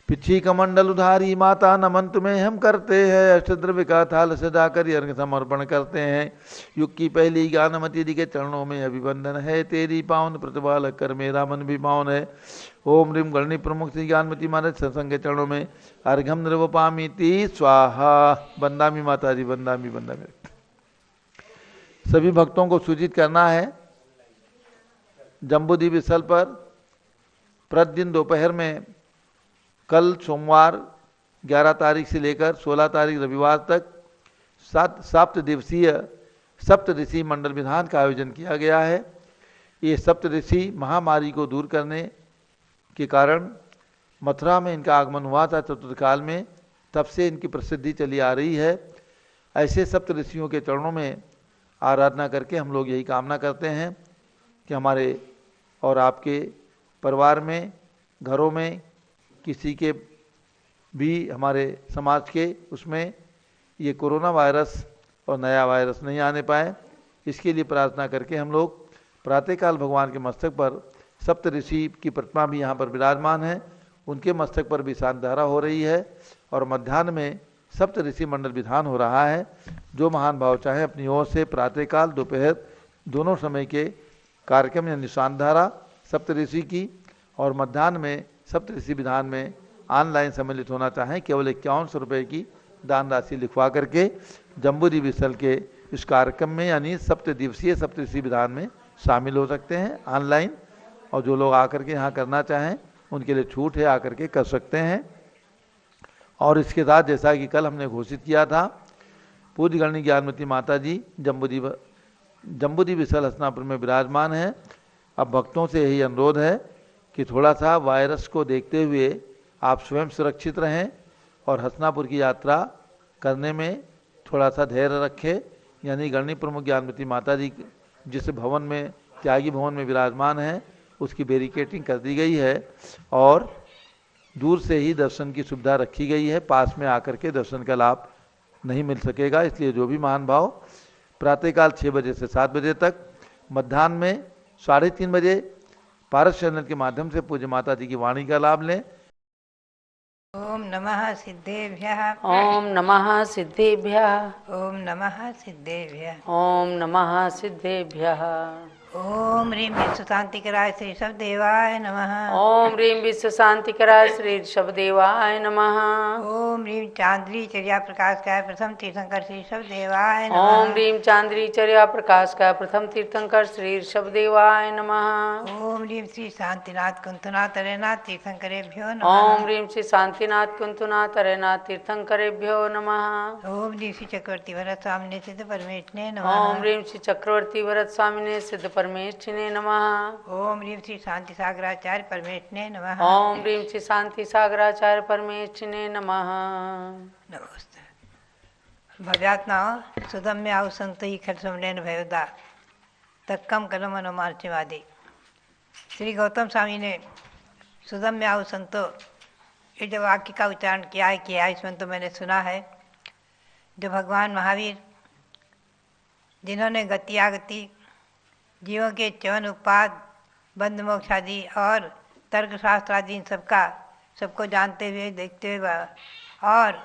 S1: पिछी कमंडल उधारी माता नमन तुम्हें हम करते हैं अष्टद्रव्य का थाल सजाकर अर्घ्य समर्पण करते हैं युग की पहली ज्ञानमती जी के चरणों में अभिवंदन है तेरी पावन प्रतिभा लगकर मेरा मन भी पावन है ओम रीम गणनी प्रमुख श्री ज्ञानमती महाराज सत्संग के चरणों में अर्घ्यम निरुपामीति स्वाहा बंदामी माता जी बंदामी बंदामी सभी भक्तों को सूचित करना है जम्बूद्वीप स्थल पर प्रतिदिन दोपहर में कल सोमवार 11 तारीख से लेकर 16 तारीख रविवार तक 7 दिवसीय सप्तऋषि मंडल विधान का आयोजन किया गया है। ये सप्तऋषि महामारी को दूर करने के कारण मथुरा में इनका आगमन हुआ था चतुर्थकाल में, तब से इनकी प्रसिद्धि चली आ रही है। ऐसे सप्तऋषियों के चरणों में आराधना करके हम लोग यही कामना करते हैं कि हमारे और आपके परिवार में, घरों में, किसी के भी हमारे समाज के उसमें ये कोरोना वायरस और नया वायरस नहीं आने पाए, इसके लिए प्रार्थना करके हम लोग प्रातःकाल भगवान के मस्तक पर सप्तऋषि की प्रतिमा भी यहाँ पर विराजमान है, उनके मस्तक पर भी शांत धारा हो रही है और मध्याह्न में सप्तऋषि मंडल विधान हो रहा है। जो महान भाव चाहे अपनी ओर से प्रातःकाल दोपहर दोनों समय के कार्यक्रम यानी शांत धारा सप्तऋषि की और मध्याह्न में सप्तऋषि विधान में ऑनलाइन सम्मिलित होना चाहें केवल 5100 रुपये की दान राशि लिखवा करके जम्बूद्वीप स्थल के इस कार्यक्रम में यानी सप्तदिवसीय सप्तऋषि विधान में शामिल हो सकते हैं ऑनलाइन। और जो लोग आकर के यहाँ करना चाहें उनके लिए छूट है, आकर के कर सकते हैं। और इसके साथ जैसा कि कल हमने घोषित किया था, पूज्य गणनी ज्ञानमती माता जी जम्बूद्वीप स्थल हस्तिनापुर में विराजमान है। अब भक्तों से यही अनुरोध है कि थोड़ा सा वायरस को देखते हुए आप स्वयं सुरक्षित रहें और हस्तिनापुर की यात्रा करने में थोड़ा सा धैर्य रखें। यानी गणनी प्रमुख ज्ञानमती माता जी जिस भवन में त्यागी भवन में विराजमान है उसकी बैरिकेटिंग कर दी गई है और दूर से ही दर्शन की सुविधा रखी गई है, पास में आकर के दर्शन का लाभ नहीं मिल सकेगा। इसलिए जो भी महानुभाव प्रातःकाल 6 बजे से 7 बजे तक, मध्याह्न में 3:30 बजे पारस चैनल के माध्यम से पूज्य माता जी की वाणी का लाभ लें।
S3: ओम नमः सिद्धेभ्यः।
S4: ओम नमः सिद्धेभ्यः।
S3: ओम नमः सिद्धेभ्यः।
S4: ओम नमः सिद्धेभ्यः।
S3: ओम ह्रीं विश्व शांतिकराय श्री शब्देवाय नमः।
S4: ओम ह्रीं विश्व शांतिकराय श्री ऋषभदेवाय नमः।
S3: ओम ह्रीं चांद्री चर्या प्रकाशकाय प्रथम तीर्थंकर श्री शब्देवाय नमः।
S4: ओम ह्रीं चांद्री चर्या प्रकाशकाय प्रथम तीर्थंकर श्री ऋषभदेवाय नमः।
S3: ओम ह्रीं श्री शांतिनाथ कुंतनाथ अरेनाथ तीर्थंकरेभ्यो नमः।
S4: ओम ह्रीं श्री शांतिनाथ कुंतुनाथ अरेनाथ तीर्थंकरेभ्यो नमः।
S3: ओम ह्रीं श्री चक्रवर्ती भरत स्वामिने सिद्ध परमेष्ठिने नमः।
S4: ओम ह्रीं श्री चक्रवर्ती भरत स्वामिने सिद्ध परमेष्ठिने नमः।
S3: ओम ह्रीं श्री शांति सागराचार्य परमेष्ठिने नमः।
S4: ओम ह्रीं श्री शांति सागराचार्य परमेष्ठिने नमः।
S3: नमस्ते। भव्यात्मा सुदम्य आउ संत ही खल समलेन भयोदा तक्कम कलम अनुमार्चवादी। श्री गौतम स्वामी ने सुदम्य आउ संतो ये जो वाक्य का उच्चारण किया है इसमें तो मैंने सुना है। जो भगवान महावीर जिन्होंने गति जीवों के चवन उत्पाद बंध मोक्ष आदि और तर्कशास्त्र आदि इन सबको जानते हुए देखते हुए और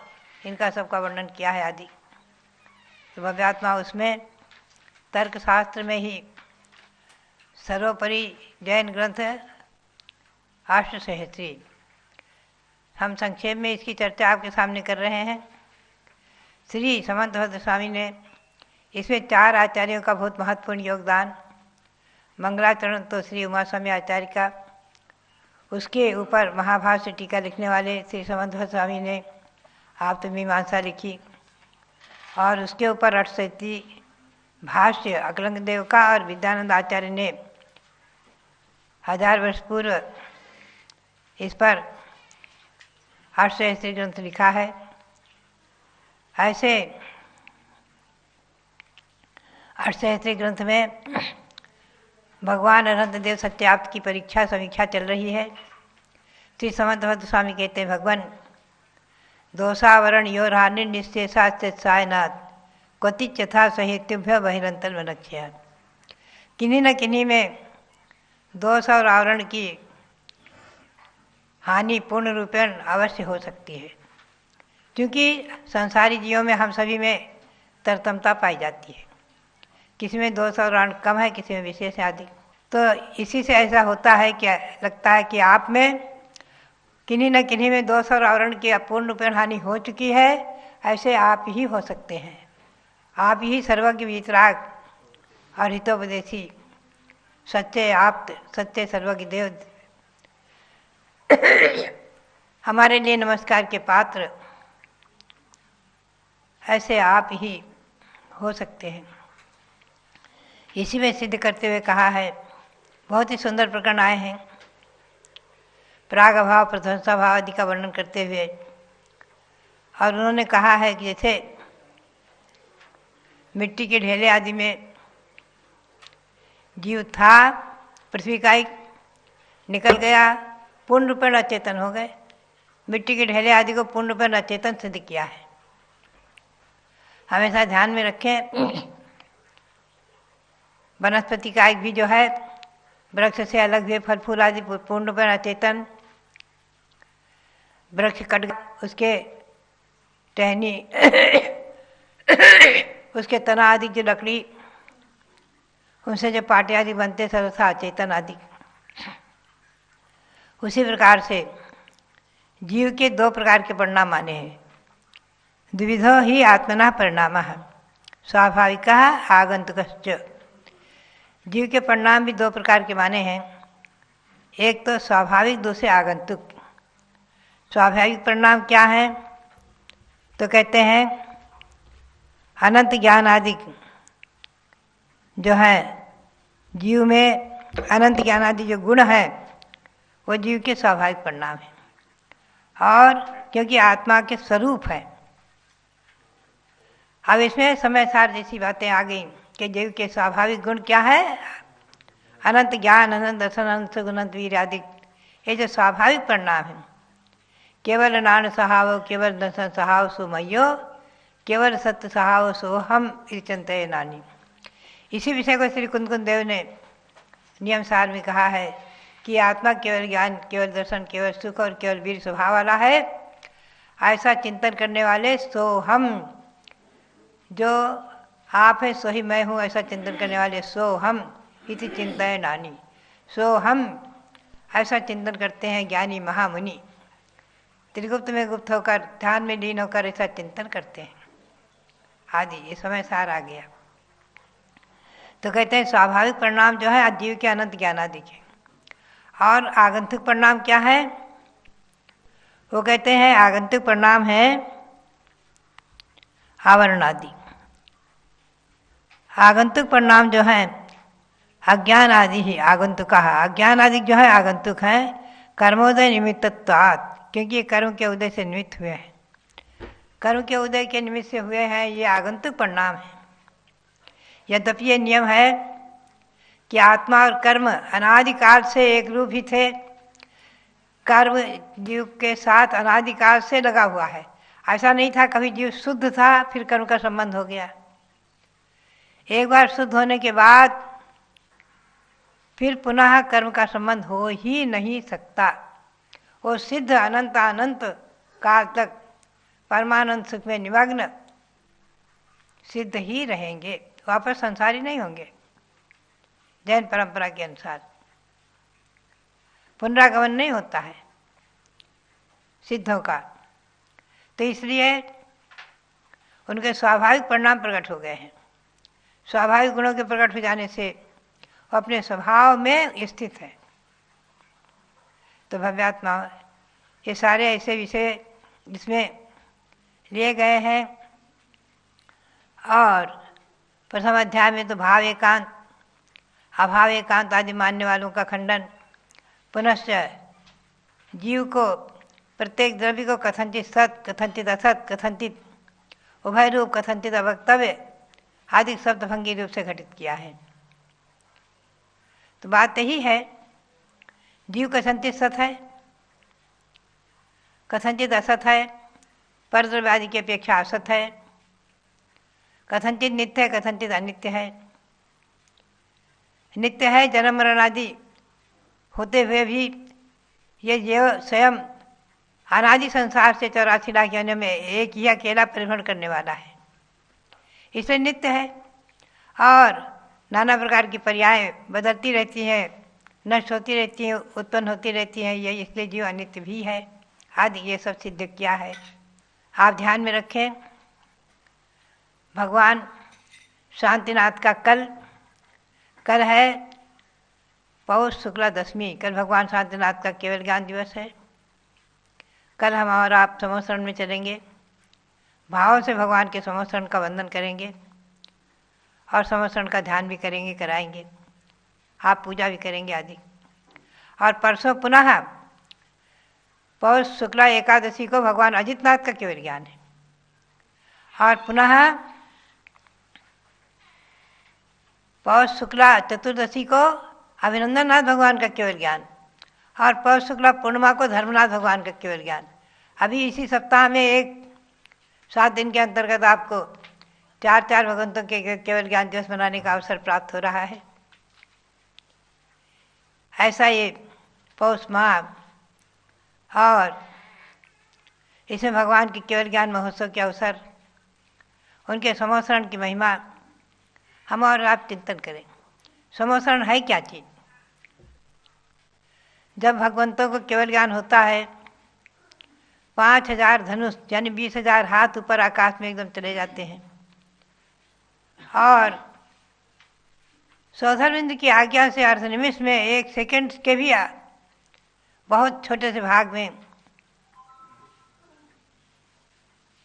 S3: इनका सबका वर्णन किया है आदि। तो भव्यात्मा उसमें तर्कशास्त्र में ही सर्वोपरि जैन ग्रंथ अष्टसहस्त्री, हम संक्षेप में इसकी चर्चा आपके सामने कर रहे हैं। श्री समंत भद्र स्वामी ने इसमें 4 आचार्यों का बहुत महत्वपूर्ण योगदान। मंगलाचरण तो श्री उमा स्वामी आचार्य का, उसके ऊपर महाभाष्य टीका लिखने वाले श्री समंत भद्र स्वामी ने आप्तमीमांसा लिखी और उसके ऊपर अष्टसहस्त्री भाष्य अकलंग देव का और विद्यानंद आचार्य ने 1000 वर्ष पूर्व इस पर अष्टसहस्त्री ग्रंथ लिखा है। ऐसे अष्टसहस्त्री ग्रंथ में भगवान अनंत देव सत्याप्त की परीक्षा समीक्षा चल रही है। श्री समंत भद्र स्वामी कहते हैं, भगवान दोषावरण योरहानि निश्चेषास्यनाथ क्वचित यथा सहित्युभ्य बहिरंतर वनक्ष्य। किन्हीं न किन्हीं में दोष और आवरण की हानि पूर्ण रूपेण अवश्य हो सकती है, क्योंकि संसारी जीवों में हम सभी में तरतमता पाई जाती है। किसी में दोष और आवरण कम है, किसी में विशेष आदि। तो इसी से ऐसा होता है कि लगता है कि आप में किन्हीं न किन्हीं में दोष और आवरण की अपूर्ण रूपेण हानि हो चुकी है। ऐसे आप ही हो सकते हैं। आप ही सर्वज्ञ वितराग और हितोपदेशी सच्चे आप सच्चे सर्वज्ञ देव हमारे लिए नमस्कार के पात्र ऐसे आप ही हो सकते हैं। इसी में सिद्ध करते हुए कहा है, बहुत ही सुंदर प्रकरण आए हैं प्राग भाव प्रध्वंसा भाव आदि का वर्णन करते हुए। और उन्होंने कहा है कि जैसे मिट्टी के ढेले आदि में जीव था, पृथ्वी का एक निकल गया, पूर्ण रूपेण अचेतन हो गए। मिट्टी के ढेले आदि को पूर्ण रूपेण अचेतन सिद्ध किया है। हमेशा ध्यान में रखें, वनस्पति का एक भी जो है वृक्ष से अलग हुए फल फूल आदि पूर्ण रूपेण अचेतन। वृक्ष कट उसके टहनी उसके तना आदि जो लकड़ी उनसे जो पाटे आदि बनते सर्वथा अचेतन आदि। उसी प्रकार से जीव के 2 प्रकार के परिणाम माने हैं। द्विविधो ही आत्मना परिणाम स्वाभाविक आगंतुकश्च। जीव के परिणाम भी 2 प्रकार के माने हैं, एक तो स्वाभाविक, दूसरे आगंतुक। स्वाभाविक परिणाम क्या है? तो कहते हैं अनंत ज्ञान आदि जो है जीव में, अनंत ज्ञान आदि जो गुण है वो जीव के स्वाभाविक परिणाम है। और क्योंकि आत्मा के स्वरूप है। अब इसमें समय सार जैसी बातें आ गई कि जीव के स्वाभाविक गुण क्या है? अनंत ज्ञान, अनंत दर्शन, अनंत गुण, अनंत वीर आदि। ये जो स्वाभाविक परिणाम है केवल नान सहाव केवल दर्शन सहाव सुमयो केवल सत्य सहाव सोहम चिंतये नानी। इसी विषय को श्री कुंदकुंद देव ने नियम सार में कहा है कि आत्मा केवल ज्ञान केवल दर्शन केवल सुख और केवल वीर स्वभाव वाला है। ऐसा चिंतन करने वाले सो हम, जो आप है सो ही मैं हूँ, ऐसा चिंतन करने वाले सो हम इति चिंतये नानी। सो हम ऐसा चिंतन करते हैं ज्ञानी महामुनि, त्रिगुप्त में गुप्त होकर ध्यान में लीन होकर ऐसा चिंतन करते हैं आदि। ये समय सार आ गया। तो कहते हैं स्वाभाविक परिणाम जो है आज जीव के अनंत ज्ञान आदि के, और आगंतुक परिणाम क्या है? वो कहते हैं आगंतुक परिणाम है आवरण आदि। आगंतुक परिणाम जो है अज्ञान आदि ही आगंतुक है। अज्ञान आदि जो है आगंतुक है कर्मोदय निमित्तत्वात्, क्योंकि ये कर्म के उदय से निमित्त हुए हैं। कर्म के उदय के निमित्त से हुए हैं, ये आगंतुक परिणाम है। यद्यपि ये नियम है कि आत्मा और कर्म अनादिकाल से एक रूप ही थे। कर्म जीव के साथ अनादिकाल से लगा हुआ है। ऐसा नहीं था कभी जीव शुद्ध था फिर कर्म का संबंध हो गया। एक बार शुद्ध होने के बाद फिर पुनः कर्म का संबंध हो ही नहीं सकता। वो सिद्ध अनंत अनंत काल तक परमानंद सुख में निमग्न सिद्ध ही रहेंगे, वापस संसारी नहीं होंगे। जैन परंपरा के अनुसार पुनरागमन नहीं होता है सिद्धों का, तो इसलिए उनके स्वाभाविक परिणाम प्रकट हो गए हैं। स्वाभाविक गुणों के प्रकट हो जाने से वो अपने स्वभाव में स्थित है। तो भव्यात्मा ये सारे ऐसे विषय जिसमें लिए गए हैं। और प्रथम अध्याय में तो भाव एकांत अभाव एकांत आदि मानने वालों का खंडन, पुनश्च जीव को प्रत्येक द्रव्य को कथनचित सत कथनचित असत कथनचित उभय रूप कथनचित अवक्तव्य आदि शब्दभंगी रूप से घटित किया है। तो बात यही है, जीव कथनचित सत है, कथनचित असत है, परद्रव्य आदि की अपेक्षा असत है, कथनचित नित्य है कथनचित अनित्य है। नित्य है जन्म मरण आदि होते हुए भी ये जीव स्वयं अनादि संसार से 84 लाख योनियों में एक ही अकेला परिभ्रमण करने वाला है, इसलिए नित्य है। और नाना प्रकार की पर्याय बदलती रहती हैं, नष्ट होती रहती हैं, उत्पन्न होती रहती हैं, ये इसलिए जीव अनित्य भी है आदि ये सब सिद्ध किया है। आप ध्यान में रखें, भगवान शांतिनाथ का कल है पौष शुक्ला दशमी। कल भगवान शांतिनाथ का केवल ज्ञान दिवस है। कल हम और आप समोसरण में चलेंगे, भाव से भगवान के समोसरण का वंदन करेंगे और समोसरण का ध्यान भी करेंगे, कराएंगे, आप पूजा भी करेंगे आदि। और परसों पुनः पौष शुक्ला एकादशी को भगवान अजितनाथ का केवल ज्ञान है। और पुनः पौष शुक्ला चतुर्दशी को अभिनंदन नाथ भगवान का केवल ज्ञान, और पौष शुक्ला पूर्णिमा को धर्मनाथ भगवान का केवल ज्ञान। अभी इसी सप्ताह में एक 7 दिन के अंतर्गत आपको 4 भगवंतों के केवल ज्ञान दिवस मनाने का अवसर प्राप्त हो रहा है। ऐसा ये पौष माह और इसमें भगवान के केवल ज्ञान महोत्सव के अवसर, उनके समोसरण की महिमा हम और आप चिंतन करें। समोसरण है क्या चीज़? जब भगवंतों को केवल ज्ञान होता है 5000 धनुष यानी 20,000 हाथ ऊपर आकाश में एकदम चले जाते हैं, और सौधरविंद की आज्ञा से अर्धनिमिष में 1 सेकंड के भी बहुत छोटे से भाग में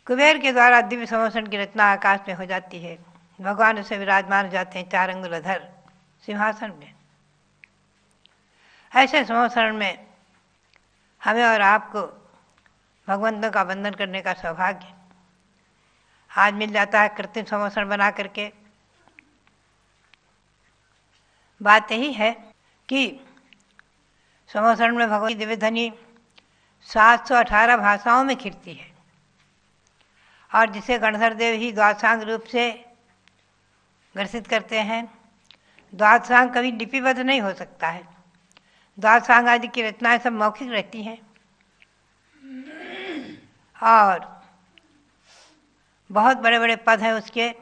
S3: कुबेर के द्वारा दिव्य समोसरण की रचना आकाश में हो जाती है। भगवान उसे विराजमान हो जाते हैं 4 अंगुल अधर सिंहासन में। ऐसे समोसरण में हमें और आपको भगवंतों का वंदन करने का सौभाग्य आज मिल जाता है कृत्रिम समोसरण बना करके। बात यही है कि समोसरण में भगवती दिव्य ध्वनि 718 भाषाओं में कीर्ति है, और जिसे गणधर देव ही द्वादशांग रूप से ग्रसित करते हैं। द्वादशांग कभी लिपिबद्ध नहीं हो सकता है। द्वादशांग आदि की रचनाएं सब मौखिक रहती हैं, और बहुत बड़े बड़े पद हैं उसके।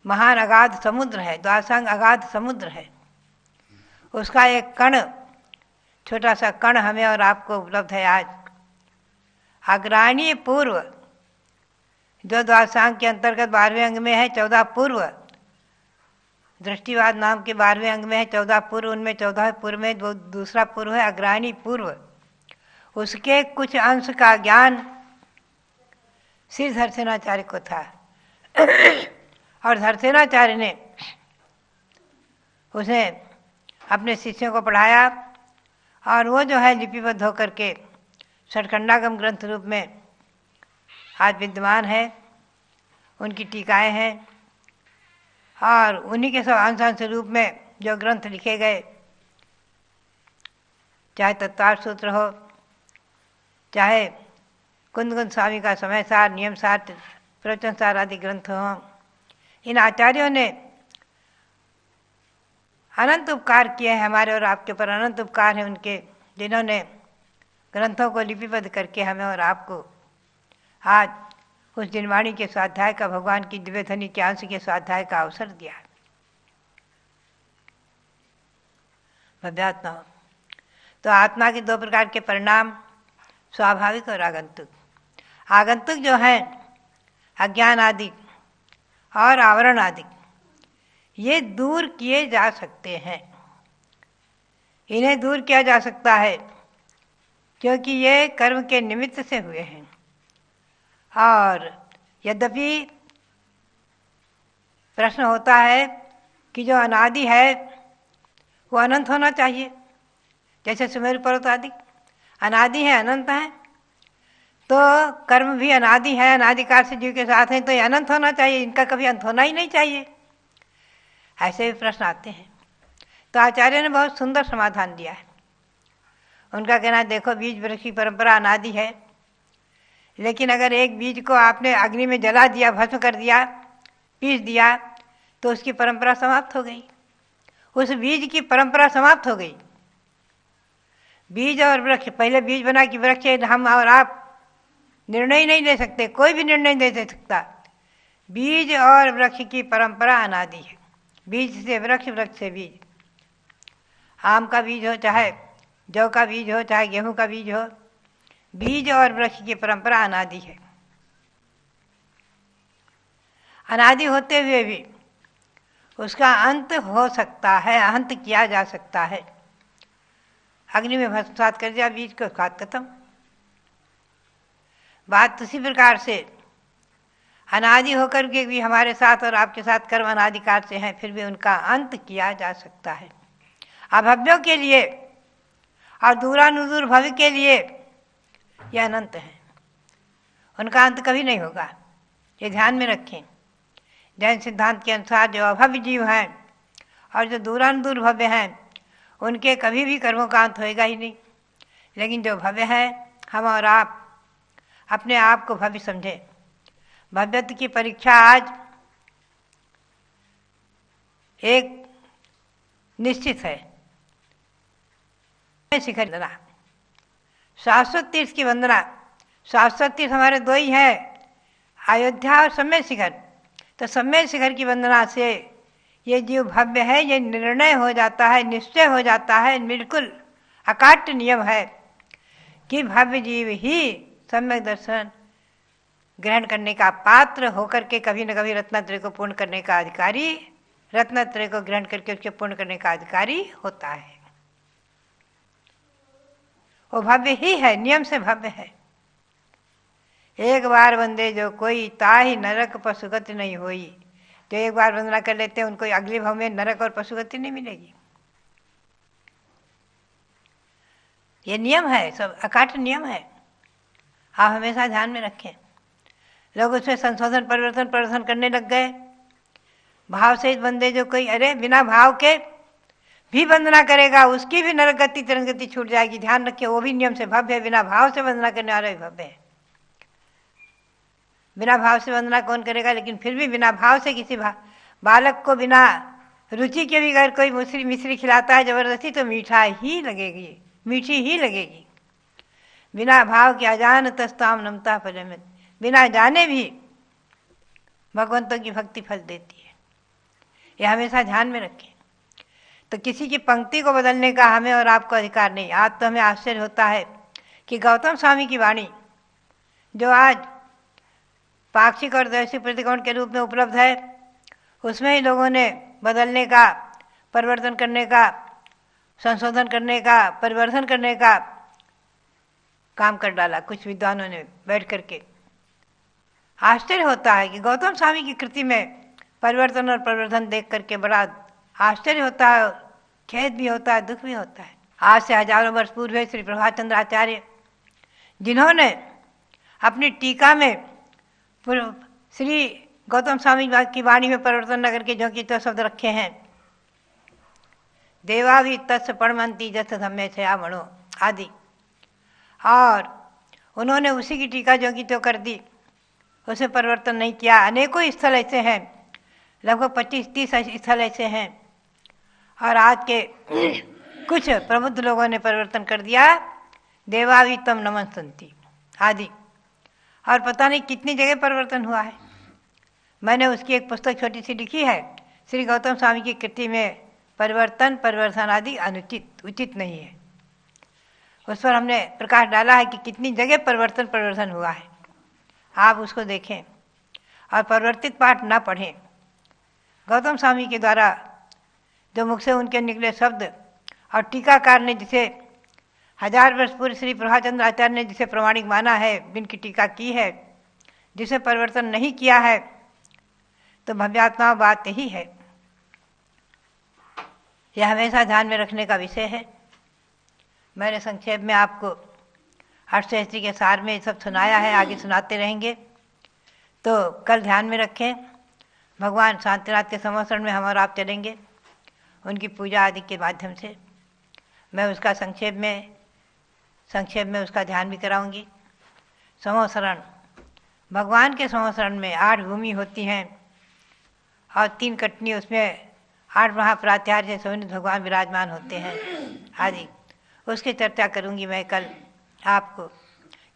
S3: महान अगाध समुद्र है, द्वादशांग अगाध समुद्र है। उसका एक कण, छोटा सा कण हमें और आपको उपलब्ध है आज। अग्राणी पूर्व जो द्वादशांग के अंतर्गत 12वें अंग में है, 14 पूर्व, दृष्टिवाद नाम के 12वें अंग में है 14 पूर्व, उनमें 14 पूर्व में दूसरा पूर्व है अग्राणी पूर्व। उसके कुछ अंश का ज्ञान श्री धरसेनाचार्य को था, और धरसेनाचार्य ने उसे अपने शिष्यों को पढ़ाया, और वो जो है लिपिबद्ध होकर के षटखंडागम ग्रंथ रूप में आज विद्यमान है। उनकी टीकाएँ हैं, और उन्हीं के सब अंश रूप में जो ग्रंथ लिखे गए, चाहे तत्वार्थ सूत्र हो, चाहे कुंद स्वामी का समय सार, नियम सार, प्रवचन सार आदि ग्रंथ हों, इन आचार्यों ने अनंत उपकार किए हैं हमारे और आपके ऊपर। अनंत उपकार हैं उनके, जिन्होंने ग्रंथों को लिपिबद्ध करके हमें और आपको आज उस जिनवाणी के स्वाध्याय का, भगवान की दिव्य ध्वनि के अंश के स्वाध्याय का अवसर दिया। भव्यात्मा। तो आत्मा के दो प्रकार के परिणाम, स्वाभाविक और आगंतुक। आगंतुक जो है अज्ञान आदि और आवरण आदि, ये दूर किए जा सकते हैं। इन्हें दूर किया जा सकता है क्योंकि ये कर्म के निमित्त से हुए हैं। और यद्यपि प्रश्न होता है कि जो अनादि है वो अनंत होना चाहिए, जैसे सुमेरु पर्वत आदि अनादि है, अनंत है, तो कर्म भी अनादि है, अनादिकाल से जीव के साथ हैं, तो ये अनंत होना चाहिए, इनका कभी अंत होना ही नहीं चाहिए। ऐसे भी प्रश्न आते हैं। तो आचार्य ने बहुत सुंदर समाधान दिया है। उनका कहना है, देखो बीज वृक्ष की परंपरा अनादि है, लेकिन अगर एक बीज को आपने अग्नि में जला दिया, भस्म कर दिया, पीस दिया, तो उसकी परंपरा समाप्त हो गई। उस बीज की परंपरा समाप्त हो गई। बीज और वृक्ष, पहले बीज बना कि वृक्ष हम और आप निर्णय नहीं ले सकते, कोई भी निर्णय नहीं दे सकता। बीज और वृक्ष की परंपरा अनादि है। बीज से वृक्ष, वृक्ष से बीज। आम का बीज हो, चाहे जौ का बीज हो, चाहे गेहूं का बीज हो, बीज और वृक्ष की परंपरा अनादि है। अनादि होते हुए भी उसका अंत हो सकता है, अंत किया जा सकता है। अग्नि में भस्मसात कर दिया बीज को, खाद खत्म। बात उसी प्रकार से अनादि होकर के भी हमारे साथ और आपके साथ कर्म अनादिकाल से हैं, फिर भी उनका अंत किया जा सकता है। अभव्यों के लिए और दूरानुदूर भव्य के लिए यह अनंत है, उनका अंत कभी नहीं होगा। ये ध्यान में रखें। जैन सिद्धांत के अनुसार जो अभव्य जीव हैं और जो दूरानुदूर भव्य हैं, उनके कभी भी कर्मों का अंत होएगा ही नहीं। लेकिन जो भव्य हैं, हम और आप अपने आप को भव्य समझें। भव्यत्व की परीक्षा आज एक निश्चित है। शिखर वंदना, शाश्वत तीर्थ की वंदना। शाश्वत तीर्थ हमारे दो ही हैं, अयोध्या और सम्मेद शिखर। तो सम्मेद शिखर की वंदना से ये जीव भव्य है, ये निर्णय हो जाता है, निश्चय हो जाता है, बिल्कुल अकाट्य नियम है कि भव्य जीव ही सम्यक दर्शन ग्रहण करने का पात्र होकर के कभी न कभी रत्नत्रय को पूर्ण करने का अधिकारी, रत्नत्रय को ग्रहण करके उसके पूर्ण करने का अधिकारी होता है। वो भव्य ही है, नियम से भव्य है। एक बार वंदे जो कोई ताहि नरक पशुगति नहीं होई। जो एक बार वंदना कर लेते हैं उनको अगले भाव में नरक और पशुगति नहीं मिलेगी। ये नियम है, सब अकाट्य नियम है। आप हमेशा ध्यान में रखें। लोग उसमें संशोधन परिवर्तन प्रवर्तन करने लग गए। भाव सहित बंदे जो कोई, अरे बिना भाव के भी वंदना करेगा उसकी भी नरक गति तिरंग गति छूट जाएगी। ध्यान रखिए, वो भी नियम से भव्य है, बिना भाव से वंदना करने वाला भी भव्य है। बिना भाव से वंदना कौन करेगा? लेकिन फिर भी बिना भाव से किसी बालक को बिना रुचि के भी अगर कोई मिश्री खिलाता है जबरदस्ती तो मीठा ही लगेगी, मीठी ही लगेगी। बिना भाव के अजान तस्ताम नमता फलमित, बिना जाने भी भगवंतों की भक्ति फल देती है। यह हमेशा ध्यान में रखें। तो किसी की पंक्ति को बदलने का हमें और आपको अधिकार नहीं। आज तो हमें आश्चर्य होता है कि गौतम स्वामी की वाणी जो आज पाक्षिक और दैशिक प्रतिकोण के रूप में उपलब्ध है, उसमें ही लोगों ने बदलने का, परिवर्तन करने का, संशोधन करने का, परिवर्तन करने का काम कर डाला कुछ विद्वानों ने बैठ करके। आश्चर्य होता है कि गौतम स्वामी की कृति में परिवर्तन और परिवर्तन देख करके बड़ा आश्चर्य होता है, खेद भी होता है, दुख भी होता है। आज से हजारों वर्ष पूर्व श्री प्रभात चंद्र आचार्य, जिन्होंने अपनी टीका में श्री गौतम स्वामी की वाणी में परिवर्तन न करके जो कि तो शब्द रखे हैं, देवा भी तत्स पणमंती जस धम्मे से मणो आदि, और उन्होंने उसी की टीका जो कि तो कर दी, उसे परिवर्तन नहीं किया। अनेकों स्थल ऐसे हैं, लगभग 25-30 स्थल ऐसे हैं, और आज के कुछ प्रबुद्ध लोगों ने परिवर्तन कर दिया। देवावी तम नमन संति आदि, और पता नहीं कितनी जगह परिवर्तन हुआ है। मैंने उसकी एक पुस्तक छोटी सी लिखी है, श्री गौतम स्वामी की कृति में परिवर्तन आदि अनुचित उचित नहीं है। उस पर हमने प्रकाश डाला है कि कितनी जगह परिवर्तन हुआ है। आप उसको देखें और परिवर्तित पाठ ना पढ़ें। गौतम स्वामी के द्वारा जो मुख से उनके निकले शब्द और टीकाकार ने जिसे 1000 वर्ष पूर्व श्री प्रभाचंद्र आचार्य ने जिसे प्रमाणिक माना है, जिनकी टीका की है, जिसे परिवर्तन नहीं किया है, तो भव्यात्मा बात यही है। यह हमेशा ध्यान में रखने का विषय है। मैंने संक्षेप में आपको अष्टशास्त्री के सार में सब सुनाया है, आगे सुनाते रहेंगे। तो कल ध्यान में रखें, भगवान शांतिनाथ के समोसरण में हम और आप चलेंगे, उनकी पूजा आदि के माध्यम से। मैं उसका संक्षेप में उसका ध्यान भी कराऊंगी। समोसरण, भगवान के समोसरण में 8 भूमि होती हैं और 3 कटनी, उसमें 8 महाप्रात्यार्य से सौनित भगवान विराजमान होते हैं आदि। उसकी चर्चा करूंगी मैं कल आपको,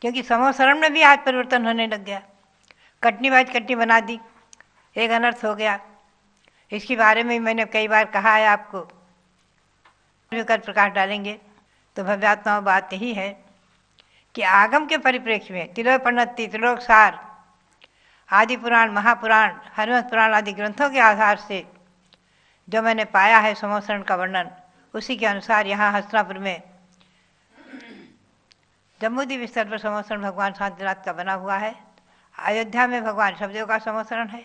S3: क्योंकि समोसरण में भी आज परिवर्तन होने लग गया। कटनी बाज कटनी बना दी, एक अनर्थ हो गया। इसके बारे में मैंने कई बार कहा है आपको, कल प्रकाश डालेंगे। तो भव्यात्मा बात यही है कि आगम के परिप्रेक्ष्य में तिलोपन्नति, त्रिलोकसार आदि पुराण, महापुराण, हरिवंश पुराण आदि ग्रंथों के आधार से जो मैंने पाया है समोसरण का वर्णन, उसी के अनुसार यहाँ हस्तिनापुर में जम्बूद्वीप स्तर पर समोसरण भगवान शांतिनाथ का बना हुआ है। अयोध्या में भगवान शबदेव का समोसरण है।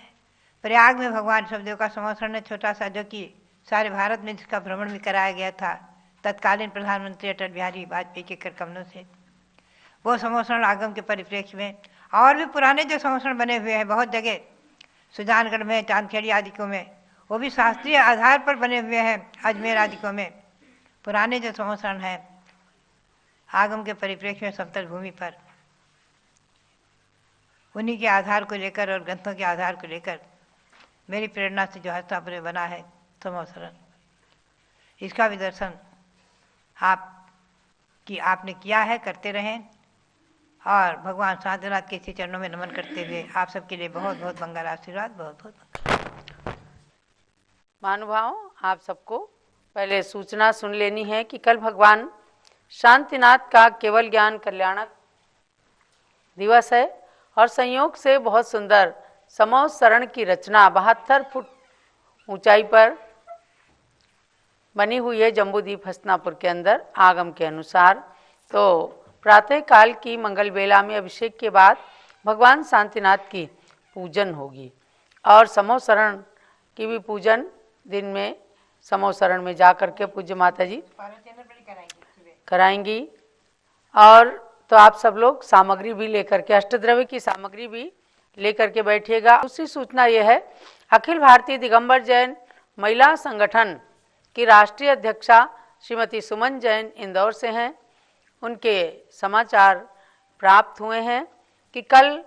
S3: प्रयाग में भगवान शबदेव का समोसरण है, छोटा सा, जो कि सारे भारत में जिसका भ्रमण भी कराया गया था तत्कालीन प्रधानमंत्री अटल बिहारी वाजपेयी के कर कमलों से। वो समोसरण आगम के परिप्रेक्ष्य में, और भी पुराने जो समोसरण बने हुए हैं बहुत जगह, सुजानगढ़ में, चांदखेड़ी आदिकों में, वो भी शास्त्रीय आधार पर बने हुए हैं। अजमेर आदिकों में पुराने जो समोसरण हैं आगम के परिप्रेक्ष्य में समतल भूमि पर, उन्हीं के आधार को लेकर और ग्रंथों के आधार को लेकर मेरी प्रेरणा से जो हस्तिनापुर में बना है समोसरण, इसका भी दर्शन आपने किया है, करते रहें। और भगवान शांतिनाथ के इसी चरणों में नमन करते हुए आप सबके लिए बहुत बहुत मंगल आशीर्वाद, बहुत बहुत मंगल।
S4: महानुभाव, आप सबको पहले सूचना सुन लेनी है कि कल भगवान शांतिनाथ का केवल ज्ञान कल्याणक दिवस है, और संयोग से बहुत सुंदर समोसरण की रचना 72 फुट ऊंचाई पर बनी हुई है जम्बूद्वीप हस्तिनापुर के अंदर आगम के अनुसार। तो प्रातः काल की मंगल बेला में अभिषेक के बाद भगवान शांतिनाथ की पूजन होगी, और समोसरण की भी पूजन दिन में समोसरण में जा कर के पूज्य माता जी कराएंगी। और तो आप सब लोग सामग्री भी लेकर के, अष्टद्रव्य की सामग्री भी लेकर के बैठिएगा। दूसरी सूचना यह है, अखिल भारतीय दिगंबर जैन महिला संगठन कि राष्ट्रीय अध्यक्षा श्रीमती सुमन जैन इंदौर से हैं। उनके समाचार प्राप्त हुए हैं कि कल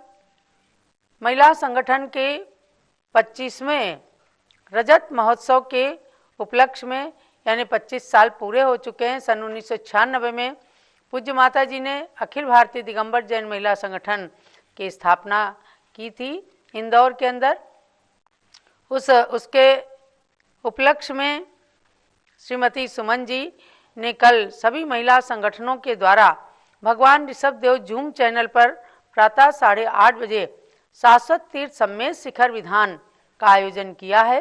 S4: महिला संगठन के 25वें रजत महोत्सव के उपलक्ष्य में, यानी 25 साल पूरे हो चुके हैं। सन 1996 में पूज्य माता जी ने अखिल भारतीय दिगंबर जैन महिला संगठन की स्थापना की थी इंदौर के अंदर। उसके उपलक्ष्य में श्रीमती सुमन जी ने कल सभी महिला संगठनों के द्वारा भगवान ऋषभ देव जूम चैनल पर प्रातः 8:30 बजे शाश्वत तीर्थ सम्मेद शिखर विधान का आयोजन किया है।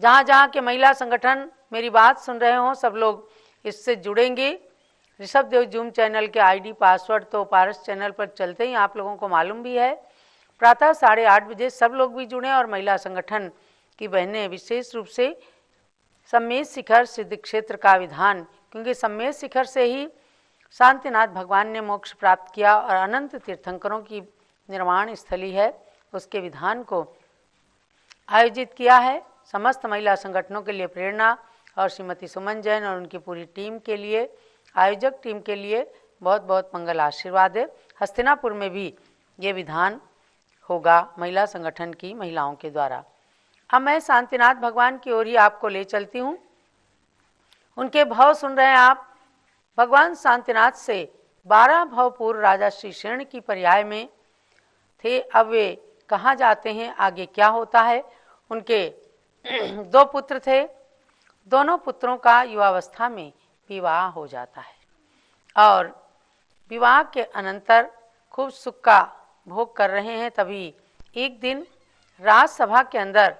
S4: जहाँ जहाँ के महिला संगठन मेरी बात सुन रहे हों, सब लोग इससे जुड़ेंगे। ऋषभ देव जूम चैनल के आईडी पासवर्ड तो पारस चैनल पर चलते ही आप लोगों को मालूम भी है। प्रातः 8:30 बजे सब लोग भी जुड़ें और महिला संगठन की बहनें विशेष रूप से सम्मेद शिखर सिद्ध क्षेत्र का विधान, क्योंकि सम्मेद शिखर से ही शांतिनाथ भगवान ने मोक्ष प्राप्त किया और अनंत तीर्थंकरों की निर्माण स्थली है, उसके विधान को आयोजित किया है। समस्त महिला संगठनों के लिए प्रेरणा और श्रीमती सुमन जैन और उनकी पूरी टीम के लिए, आयोजक टीम के लिए बहुत बहुत मंगल आशीर्वाद है। हस्तिनापुर में भी ये विधान होगा महिला संगठन की महिलाओं के द्वारा। अब मैं शांतिनाथ भगवान की ओर ही आपको ले चलती हूँ। उनके भाव सुन रहे हैं आप। भगवान शांतिनाथ से 12 भाव पूर्व राजा श्रीशेण की पर्याय में थे। अब वे कहाँ जाते हैं, आगे क्या होता है। उनके 2 पुत्र थे। दोनों पुत्रों का युवावस्था में विवाह हो जाता है और विवाह के अनंतर खूब सुख का भोग कर रहे हैं। तभी एक दिन राजसभा के अंदर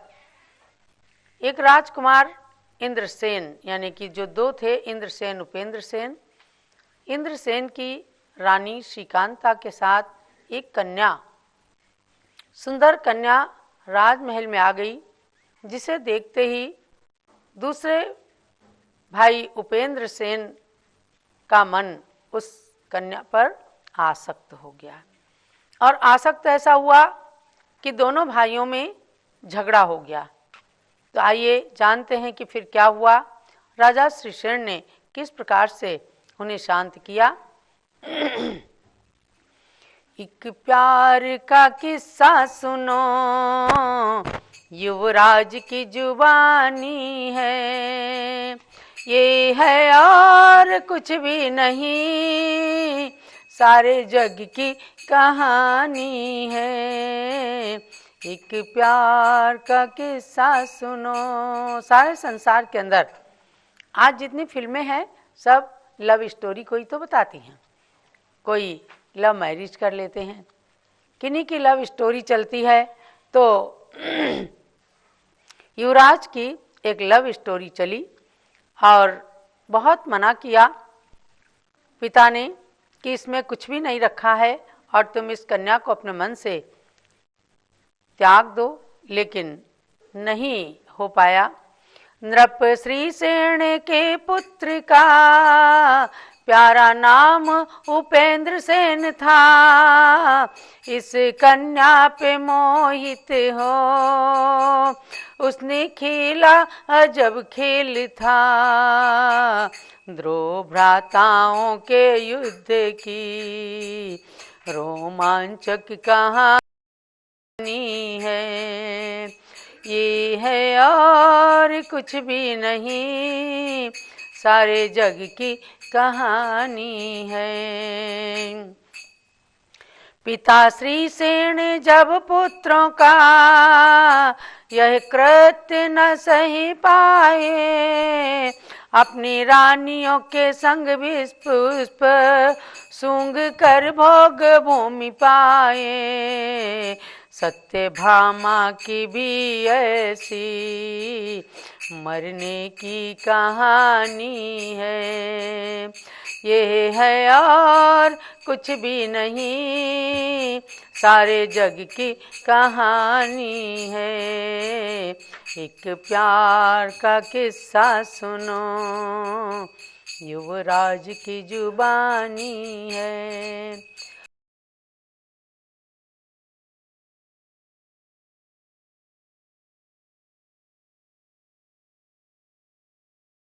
S4: एक राजकुमार इंद्रसेन, यानी कि जो 2 थे, इंद्रसेन उपेंद्र सेन, इंद्रसेन की रानी श्रीकांता के साथ एक कन्या, सुंदर कन्या राजमहल में आ गई, जिसे देखते ही दूसरे भाई उपेंद्र सेन का मन उस कन्या पर आसक्त हो गया और आसक्त ऐसा हुआ कि दोनों भाइयों में झगड़ा हो गया। तो आइए जानते हैं कि फिर क्या हुआ, राजा श्रीशेण ने किस प्रकार से उन्हें शांत किया। एक प्यार का किस्सा सुनो, युवराज की जुबानी है, ये है और कुछ भी नहीं, सारे जग की कहानी है। एक प्यार का किस्सा सुनो। सारे संसार के अंदर आज जितनी फिल्में हैं सब लव स्टोरी को ही तो बताती हैं। कोई लव मैरिज कर लेते हैं, किन्हीं की लव स्टोरी चलती है। तो युवराज की एक लव स्टोरी चली और बहुत मना किया पिता ने कि इसमें कुछ भी नहीं रखा है और तुम इस कन्या को अपने मन से त्याग दो, लेकिन नहीं हो पाया। नृप श्रीसेन के पुत्र का प्यारा नाम उपेंद्र सेन था, इस कन्या पे मोहित हो उसने खेला अजब खेल था। द्रोह भ्राताओं के युद्ध की रोमांचक कहानी है, ये है और कुछ भी नहीं, सारे जग की कहानी है। पिता श्रीसेन जब पुत्रों का यह कृत्य न सही पाए, अपनी रानियों के संग भी पुष्प सूंघ कर भोग भूमि पाए। सत्यभामा की भी ऐसी मरने की कहानी है, ये है और कुछ भी नहीं, सारे जग की कहानी है। एक प्यार का किस्सा सुनो, युवराज की जुबानी है।